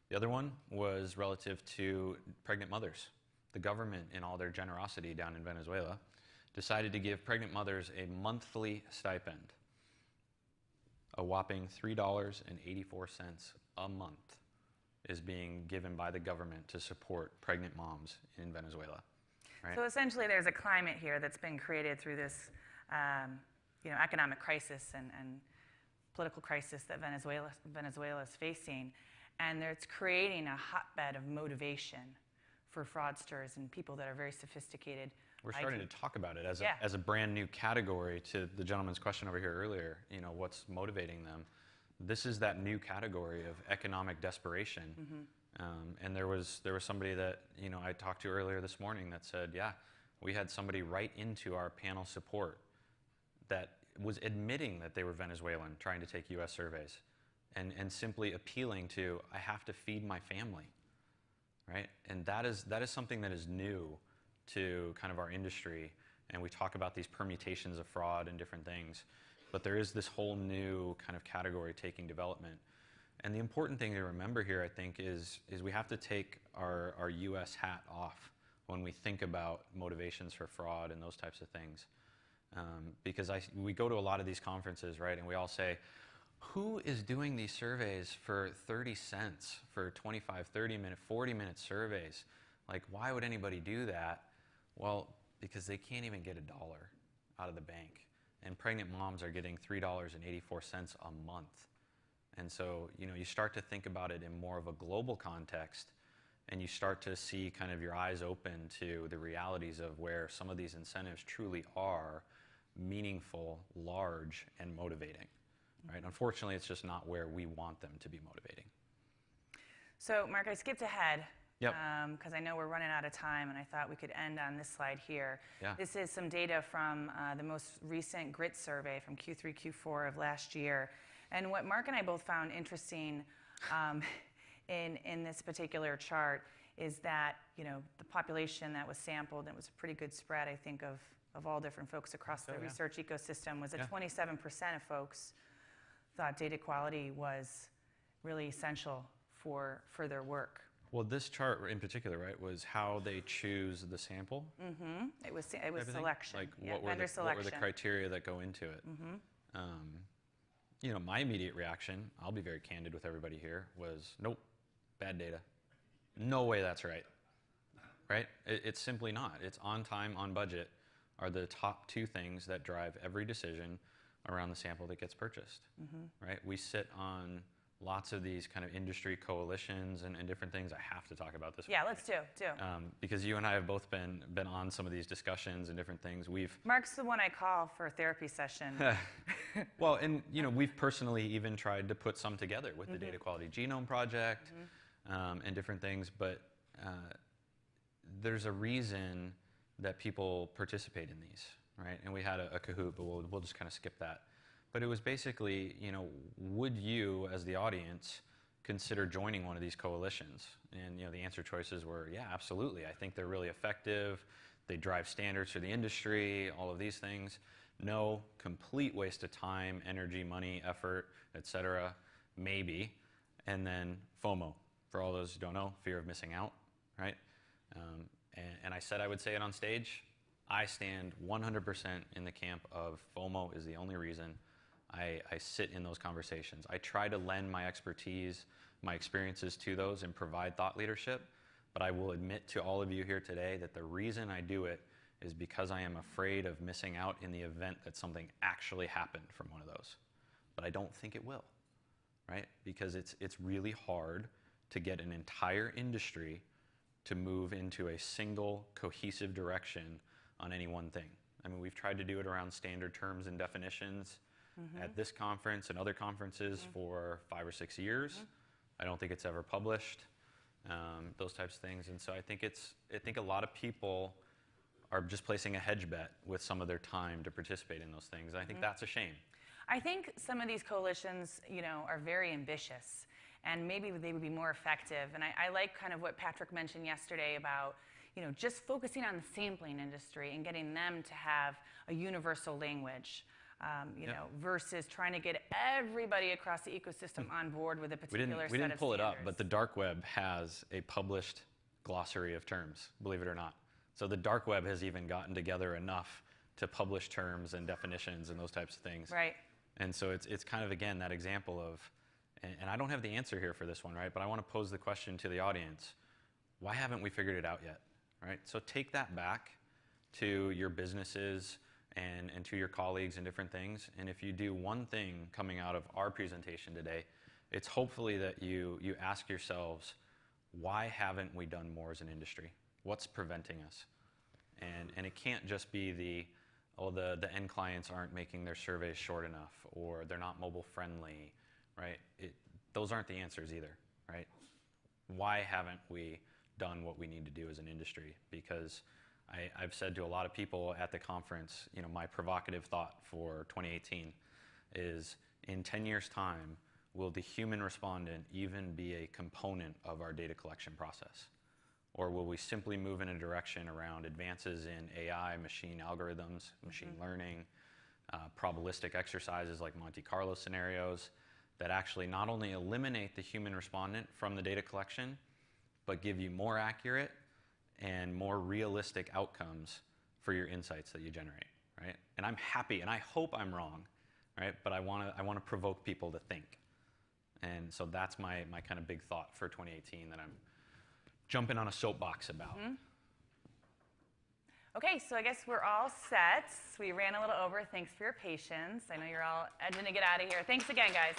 The other one was relative to pregnant mothers. The government, in all their generosity down in Venezuela, decided to give pregnant mothers a monthly stipend. A whopping $3.84 a month is being given by the government to support pregnant moms in Venezuela. Right? So essentially there's a climate here that's been created through this economic crisis and political crisis that Venezuela is facing. And it's creating a hotbed of motivation for fraudsters and people that are very sophisticated. We're starting to talk about it as a brand new category to the gentleman's question over here earlier, what's motivating them. This is that new category of economic desperation. And there was somebody that I talked to earlier this morning that said, yeah, we had somebody write into our panel support that was admitting that they were Venezuelan trying to take US surveys and simply appealing to, I have to feed my family, right? And that is something that is new to kind of our industry. And we talk about these permutations of fraud and different things, but there is this whole new kind of category taking development. And the important thing to remember here, I think, is we have to take our US hat off when we think about motivations for fraud and those types of things. Because we go to a lot of these conferences, right, and we all say, who is doing these surveys for 30 cents for 25, 30-minute, 40-minute surveys? Like, why would anybody do that? Well, because they can't even get $1 out of the bank. And pregnant moms are getting $3.84 a month. And so, you start to think about it in more of a global context, and you start to see kind of your eyes open to the realities of where some of these incentives truly are meaningful, large, and motivating. Right? Unfortunately, it's just not where we want them to be motivating. So, Mark, I skipped ahead Yep. because I know we're running out of time, and I thought we could end on this slide here. Yeah. This is some data from the most recent GRIT survey from Q3, Q4 of last year. And what Mark and I both found interesting in this particular chart is that, the population that was sampled, and it was a pretty good spread, I think, of all different folks across the research ecosystem, was that 27% of folks thought data quality was really essential for their work. Well, this chart in particular, right, was how they choose the sample. Mm-hmm. It was selection. Like vendor selection. What were the criteria that go into it? Mm-hmm. My immediate reaction, I'll be very candid with everybody here, was nope, bad data. No way that's right. Right? It's simply not. It's on time, on budget are the top 2 things that drive every decision around the sample that gets purchased. Mm-hmm. Right? We sit on lots of these kind of industry coalitions and different things. I have to talk about this. Yeah, let's do. Because you and I have both been on some of these discussions and different things. Mark's the one I call for a therapy session. Well, and we've personally even tried to put some together with the Data Quality Genome Project and different things, but there's a reason that people participate in these, right? And we had a Kahoot, but we'll just kind of skip that. But it was basically, would you, as the audience, consider joining one of these coalitions? And, the answer choices were, yeah, absolutely. I think they're really effective. They drive standards for the industry, all of these things. No, complete waste of time, energy, money, effort, et cetera, maybe. And then FOMO, for all those who don't know, fear of missing out, right? And I said I would say it on stage. I stand 100% in the camp of FOMO is the only reason I sit in those conversations. I try to lend my expertise, my experiences to those and provide thought leadership, but I will admit to all of you here today that the reason I do it is because I am afraid of missing out in the event that something actually happened from one of those. But I don't think it will, right? Because it's really hard to get an entire industry to move into a single cohesive direction on any one thing. I mean, we've tried to do it around standard terms and definitions at this conference and other conferences for 5 or 6 years. I don't think it's ever published, those types of things. And so I think a lot of people are just placing a hedge bet with some of their time to participate in those things. I think that's a shame. I think some of these coalitions, are very ambitious, and maybe they would be more effective. And I like kind of what Patrick mentioned yesterday about, just focusing on the sampling industry and getting them to have a universal language, versus trying to get everybody across the ecosystem on board with a particular set of We didn't pull it up, standards. but the dark web has a published glossary of terms, believe it or not. So the dark web has even gotten together enough to publish terms and definitions and those types of things. Right. And so it's kind of, again, that example of, and I don't have the answer here for this one, right? But I want to pose the question to the audience. Why haven't we figured it out yet, right? So take that back to your businesses and to your colleagues and different things. And if you do one thing coming out of our presentation today, it's hopefully that you ask yourselves, why haven't we done more as an industry? What's preventing us? And it can't just be the end clients aren't making their surveys short enough, or they're not mobile friendly, right? Those aren't the answers either, right? Why haven't we done what we need to do as an industry? Because I've said to a lot of people at the conference, my provocative thought for 2018 is, in 10 years' time, will the human respondent even be a component of our data collection process? Or will we simply move in a direction around advances in AI, machine algorithms, machine learning, probabilistic exercises like Monte Carlo scenarios that actually not only eliminate the human respondent from the data collection, but give you more accurate and more realistic outcomes for your insights that you generate, right? And I'm happy, and I hope I'm wrong, right? But I want to provoke people to think. And so that's my kind of big thought for 2018 that I'm jumping on a soapbox about. Okay, so I guess we're all set. We ran a little over. Thanks for your patience. I know you're all edging to get out of here. Thanks again, guys.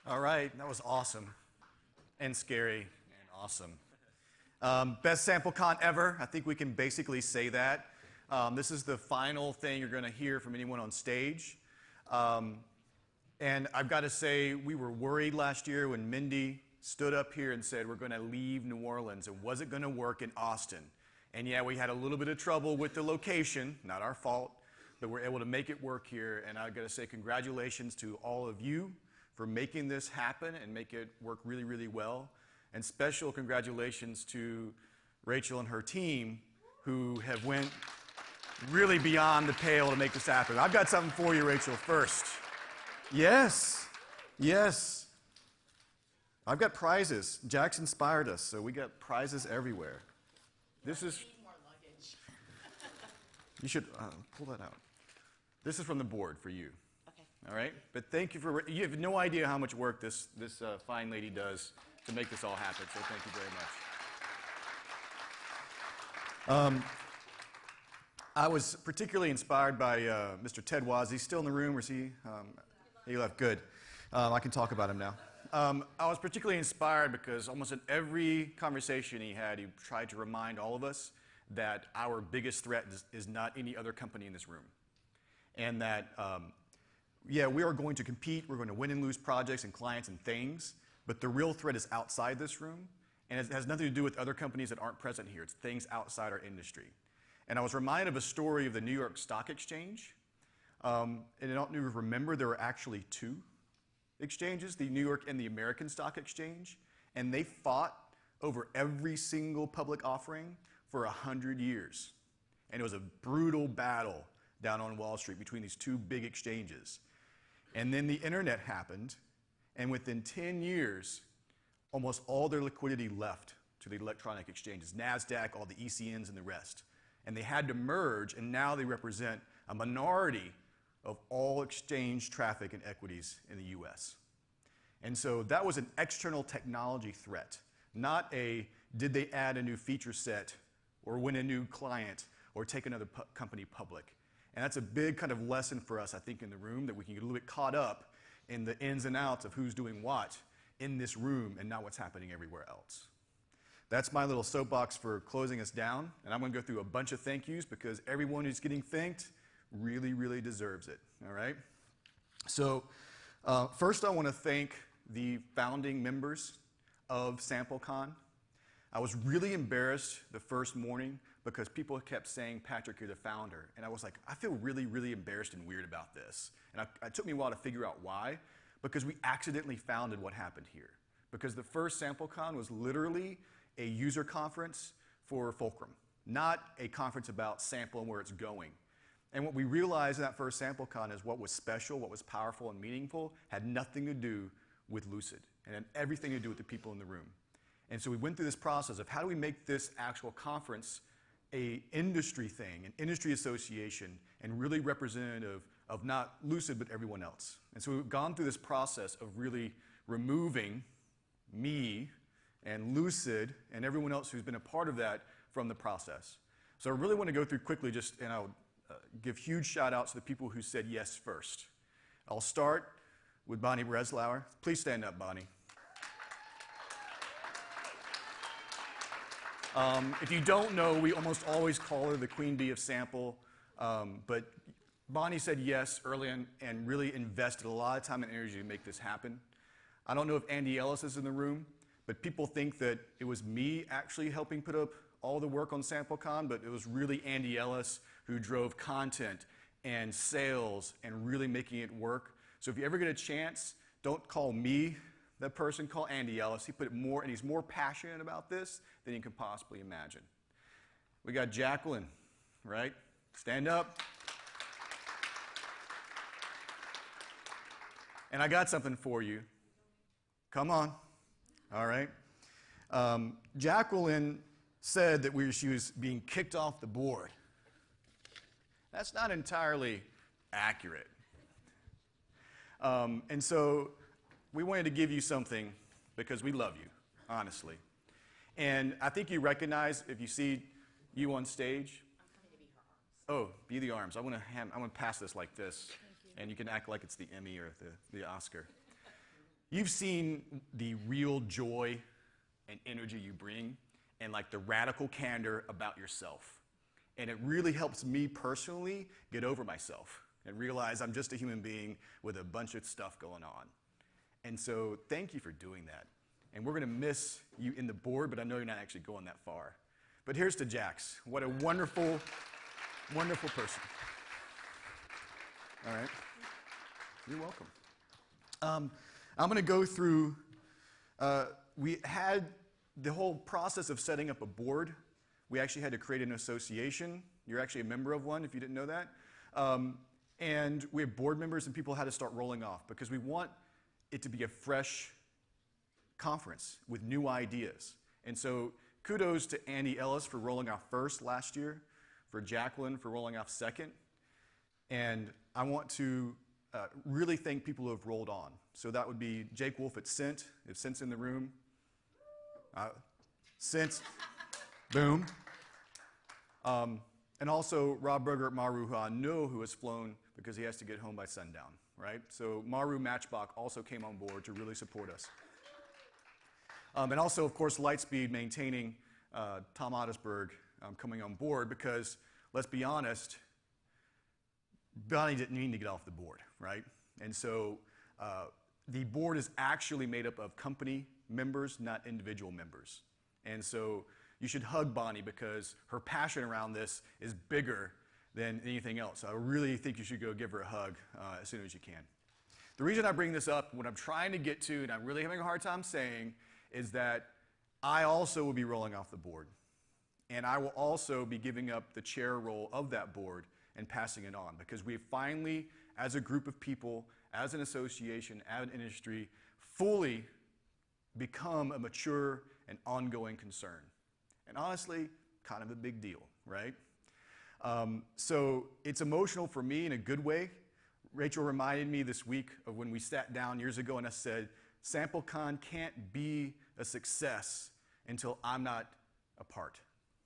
All right, that was awesome and scary and awesome. Best sample con ever. I think we can basically say that. This is the final thing you're going to hear from anyone on stage. And I've got to say, we were worried last year when Mindy stood up here and said we're going to leave New Orleans and was it going to work in Austin. And yeah, we had a little bit of trouble with the location, not our fault, but we're able to make it work here. And I've got to say congratulations to all of you for making this happen and make it work really, really well. And special congratulations to Rachel and her team who have went really beyond the pale to make this happen. I've got something for you, Rachel, first. Yes, yes. I've got prizes. Jack's inspired us, so we got prizes everywhere. This is... More luggage. You should pull that out. This is from the board for you. Okay. All right? But thank you for... You have no idea how much work this fine lady does to make this all happen, so thank you very much. I was particularly inspired by Mr. Ted Waz. He's still in the room, or is he? He left. Good. I can talk about him now. I was particularly inspired because almost in every conversation he had, he tried to remind all of us that our biggest threat is not any other company in this room. And that, yeah, we are going to compete, we're going to win and lose projects and clients and things, but the real threat is outside this room, and it has nothing to do with other companies that aren't present here. It's things outside our industry. And I was reminded of a story of the New York Stock Exchange. And I don't know if you remember, there were actually two exchanges, the New York and the American Stock Exchange, and they fought over every single public offering for 100 years. And it was a brutal battle down on Wall Street between these two big exchanges. And then the internet happened, and within 10 years, almost all their liquidity left to the electronic exchanges, NASDAQ, all the ECNs, and the rest. And they had to merge, and now they represent a minority of all exchange traffic and equities in the US. And so that was an external technology threat, not a did they add a new feature set or win a new client or take another company public. And that's a big kind of lesson for us, I think, in the room, that we can get a little bit caught up in the ins and outs of who's doing what in this room and not what's happening everywhere else. That's my little soapbox for closing us down. And I'm going to go through a bunch of thank yous because everyone who's getting thanked really, really deserves it. All right? So first I want to thank the founding members of SampleCon. I was really embarrassed the first morning because people kept saying, Patrick, you're the founder. And I was like, I feel really, really embarrassed and weird about this. And it took me a while to figure out why, because we accidentally founded what happened here. Because the first SampleCon was literally a user conference for Fulcrum, not a conference about Sample and where it's going. And what we realized in that first SampleCon is what was special, what was powerful and meaningful, had nothing to do with Lucid, and had everything to do with the people in the room. And so we went through this process of how do we make this actual conference an industry thing, an industry association, and really representative of not Lucid, but everyone else. And so we've gone through this process of really removing me and Lucid and everyone else who's been a part of that from the process. So I really want to go through quickly and I'll give huge shout outs to the people who said yes first. I'll start with Bonnie Breslauer. Please stand up, Bonnie. If you don't know, we almost always call her the Queen Bee of Sample, but Bonnie said yes early on and really invested a lot of time and energy to make this happen. I don't know if Andy Ellis is in the room, but people think that it was me actually helping put up all the work on SampleCon, but it was really Andy Ellis who drove content and sales and really making it work. So if you ever get a chance, don't call me that person, call Andy Ellis. He put it more, and he's more passionate about this than you can possibly imagine. We got Jacqueline, right? Stand up. And I got something for you. Come on. All right. Jacqueline said that she was being kicked off the board. That's not entirely accurate. And so we wanted to give you something because we love you, honestly. And I think you recognize, if you see you on stage. I'm coming to be her arms. Oh, be the arms. I'm gonna pass this like this. And you can act like it's the Emmy or the Oscar. You've seen the real joy and energy you bring and like the radical candor about yourself. And it really helps me personally get over myself and realize I'm just a human being with a bunch of stuff going on. And so thank you for doing that. And we're going to miss you in the board, but I know you're not actually going that far. But here's to Jax. What a wonderful, wonderful person. All right. You're welcome. I'm going to go through, we had the whole process of setting up a board. We actually had to create an association. You're actually a member of one, if you didn't know that. And we have board members and people had to start rolling off because we want it to be a fresh conference with new ideas. And so kudos to Andy Ellis for rolling off first last year, for Jacqueline for rolling off second. And I want to really thank people who have rolled on. So that would be Jake Wolf at Cent, if Cent's in the room. Cent, boom. And also Rob Berger at Maru, who I know who has flown because he has to get home by sundown, right? So Maru Matchbach also came on board to really support us. And also, of course, Lightspeed maintaining Tom Ottisberg coming on board because, let's be honest, Bonnie didn't mean to get off the board, right? And so the board is actually made up of company members, not individual members. And so you should hug Bonnie because her passion around this is bigger than anything else. I really think you should go give her a hug as soon as you can. The reason I bring this up, what I'm trying to get to, and I'm really having a hard time saying, is that I also will be rolling off the board. And I will also be giving up the chair role of that board and passing it on because we finally, as a group of people, as an association, as an industry, fully become a mature and ongoing concern. And honestly, kind of a big deal, right? So it's emotional for me in a good way. Rachel reminded me this week of when we sat down years ago and I said, SampleCon can't be a success until I'm not a part,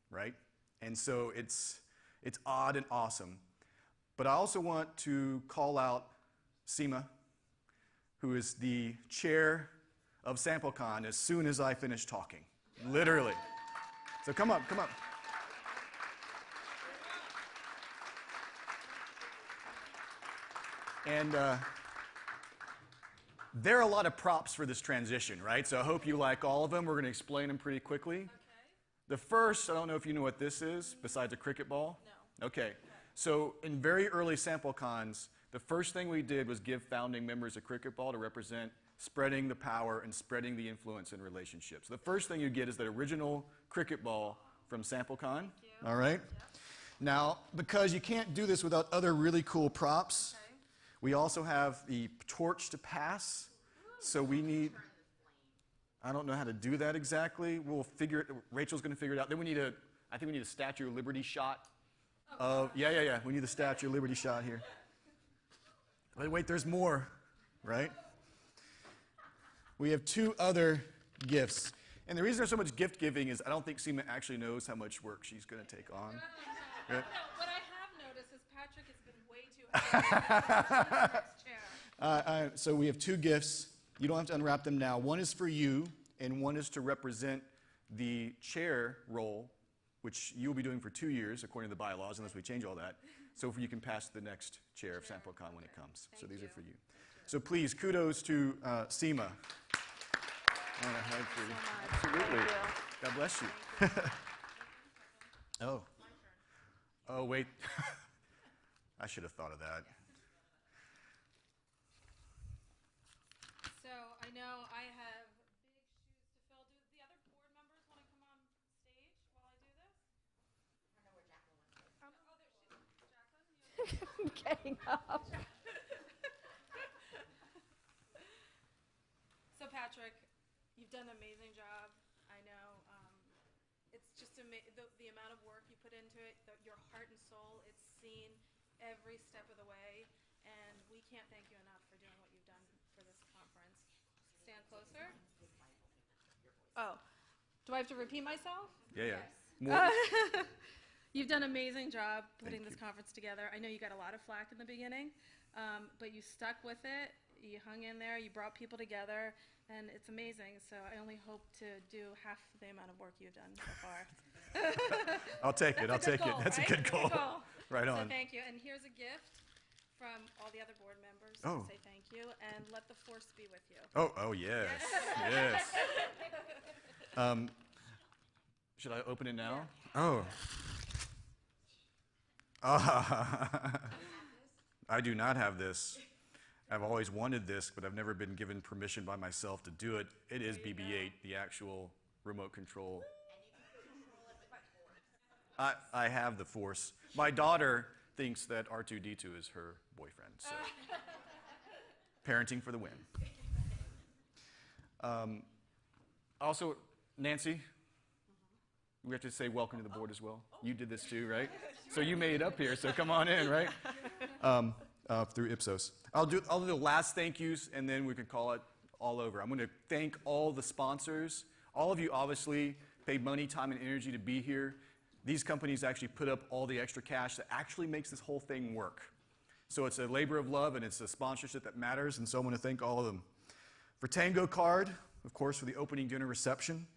right? And so it's odd and awesome. But I also want to call out Seema, who is the chair of SampleCon, as soon as I finish talking, literally. So come up, come up. And there are a lot of props for this transition, right? So I hope you like all of them. We're going to explain them pretty quickly. Okay. The first, I don't know if you know what this is, besides a cricket ball. No. Okay. So in very early SampleCons, the first thing we did was give founding members a cricket ball to represent spreading the power and spreading the influence in relationships. The first thing you get is that original cricket ball from SampleCon. All right? Yep. Now, because you can't do this without other really cool props, okay, we also have the torch to pass. So we need, I don't know how to do that exactly. We'll figure it, Rachel's going to figure it out. Then we need I think we need a Statue of Liberty shot. Yeah. We need the Statue of Liberty shot here. But wait, there's more, right? We have two other gifts. And the reason there's so much gift giving is I don't think Seema actually knows how much work she's going to take on. Right? No, what I have noticed is Patrick has been way too happy. Next chair. So we have two gifts. You don't have to unwrap them now. One is for you, and one is to represent the chair role, which you will be doing for 2 years, according to the bylaws, unless we change all that. So you can pass the next chair of SampleCon when it comes. So these are for you. So please, kudos to Seema. Absolutely. God bless you. Oh. Oh, wait. I should have thought of that. So I know I have big shoes to fill. Do the other board members want to come on stage while I do this? I don't know where Jacqueline went. Jacqueline? I'm getting up. So Patrick, you've done an amazing job. I know it's just the amount of work you put into it, your heart and soul. It's seen every step of the way, and we can't thank you enough for doing what you've done for this conference. Stand closer. Oh, do I have to repeat myself? Yeah. Yes. More. You've done an amazing job putting this conference together. I know you got a lot of flack in the beginning, but you stuck with it. You hung in there. You brought people together, and it's amazing. So I only hope to do half the amount of work you've done so far. I'll take it. That's right? a good goal. Right on. So thank you. And here's a gift from all the other board members to say thank you, and let the force be with you. Oh yes. Yes. Should I open it now? Yeah. I do not have this. I've always wanted this, but I've never been given permission by myself to do it. It is BB-8, the actual remote control. I have the force. My daughter thinks that R2-D2 is her boyfriend, so parenting for the win. Also, Nancy, we have to say welcome to the board as well. You did this too, right? So you made it up here, so come on in, right? Through Ipsos. I'll do the last thank yous, and then we can call it all over. I'm going to thank all the sponsors. All of you obviously paid money, time, and energy to be here. These companies actually put up all the extra cash that actually makes this whole thing work. So it's a labor of love, and it's a sponsorship that matters, and so I want to thank all of them. For Tango Card, of course, for the opening dinner reception.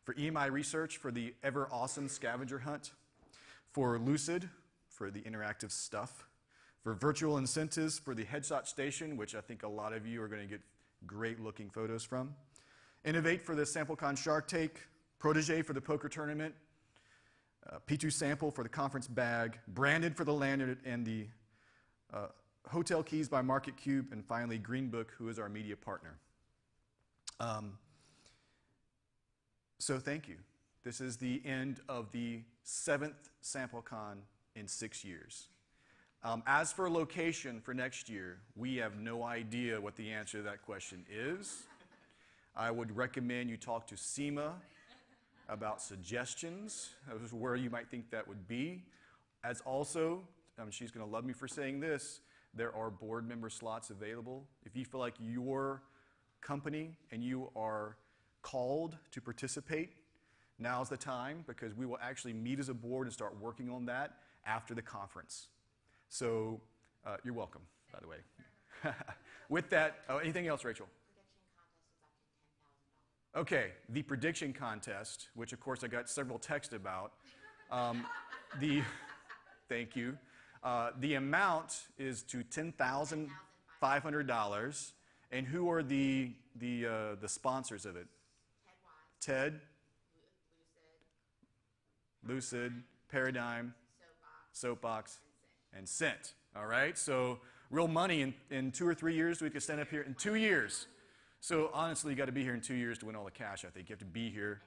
For EMI Research, for the ever awesome scavenger hunt. For Lucid, for the interactive stuff. For Virtual Incentives, for the headshot station, which I think a lot of you are going to get great looking photos from. Innovate for the SampleCon Shark Tank. Protege for the poker tournament. P2 Sample for the conference bag. Branded for the lanyard and the Hotel Keys by Market Cube. And finally, Green Book, who is our media partner. So thank you. This is the end of the 7th SampleCon in 6 years. As for location for next year, we have no idea what the answer to that question is. I would recommend you talk to SEMA about suggestions of where you might think that would be. As also, she's going to love me for saying this, there are board member slots available. If you feel like your company and you are called to participate, now's the time, because we will actually meet as a board and start working on that after the conference. So you're welcome, by the way. With that, anything else, Rachel? Okay, the prediction contest, which of course I got several texts about. Thank you. The amount is to $10,500. And who are the sponsors of it? Ted, Lucid, Paradigm, Soapbox, and Cent. All right, so real money in 2 or 3 years. We could stand up here in 2 years. So honestly, you got to be here in 2 years to win all the cash. I think you have to be here.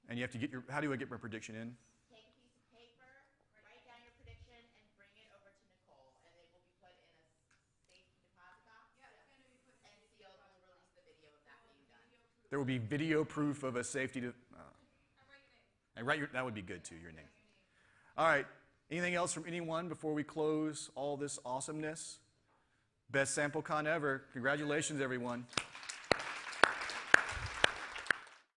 And you have to get your. How do I get my prediction in? Take a piece of paper, write down your prediction, and bring it over to Nicole, and it will be put in a safety deposit box. Yeah, it's going to be put in and sealed. We'll release the video of that being done. There will be video proof of a safety. And write your. That would be good too. Your name. All right. Anything else from anyone before we close all this awesomeness? Best SampleCon ever. Congratulations, everyone.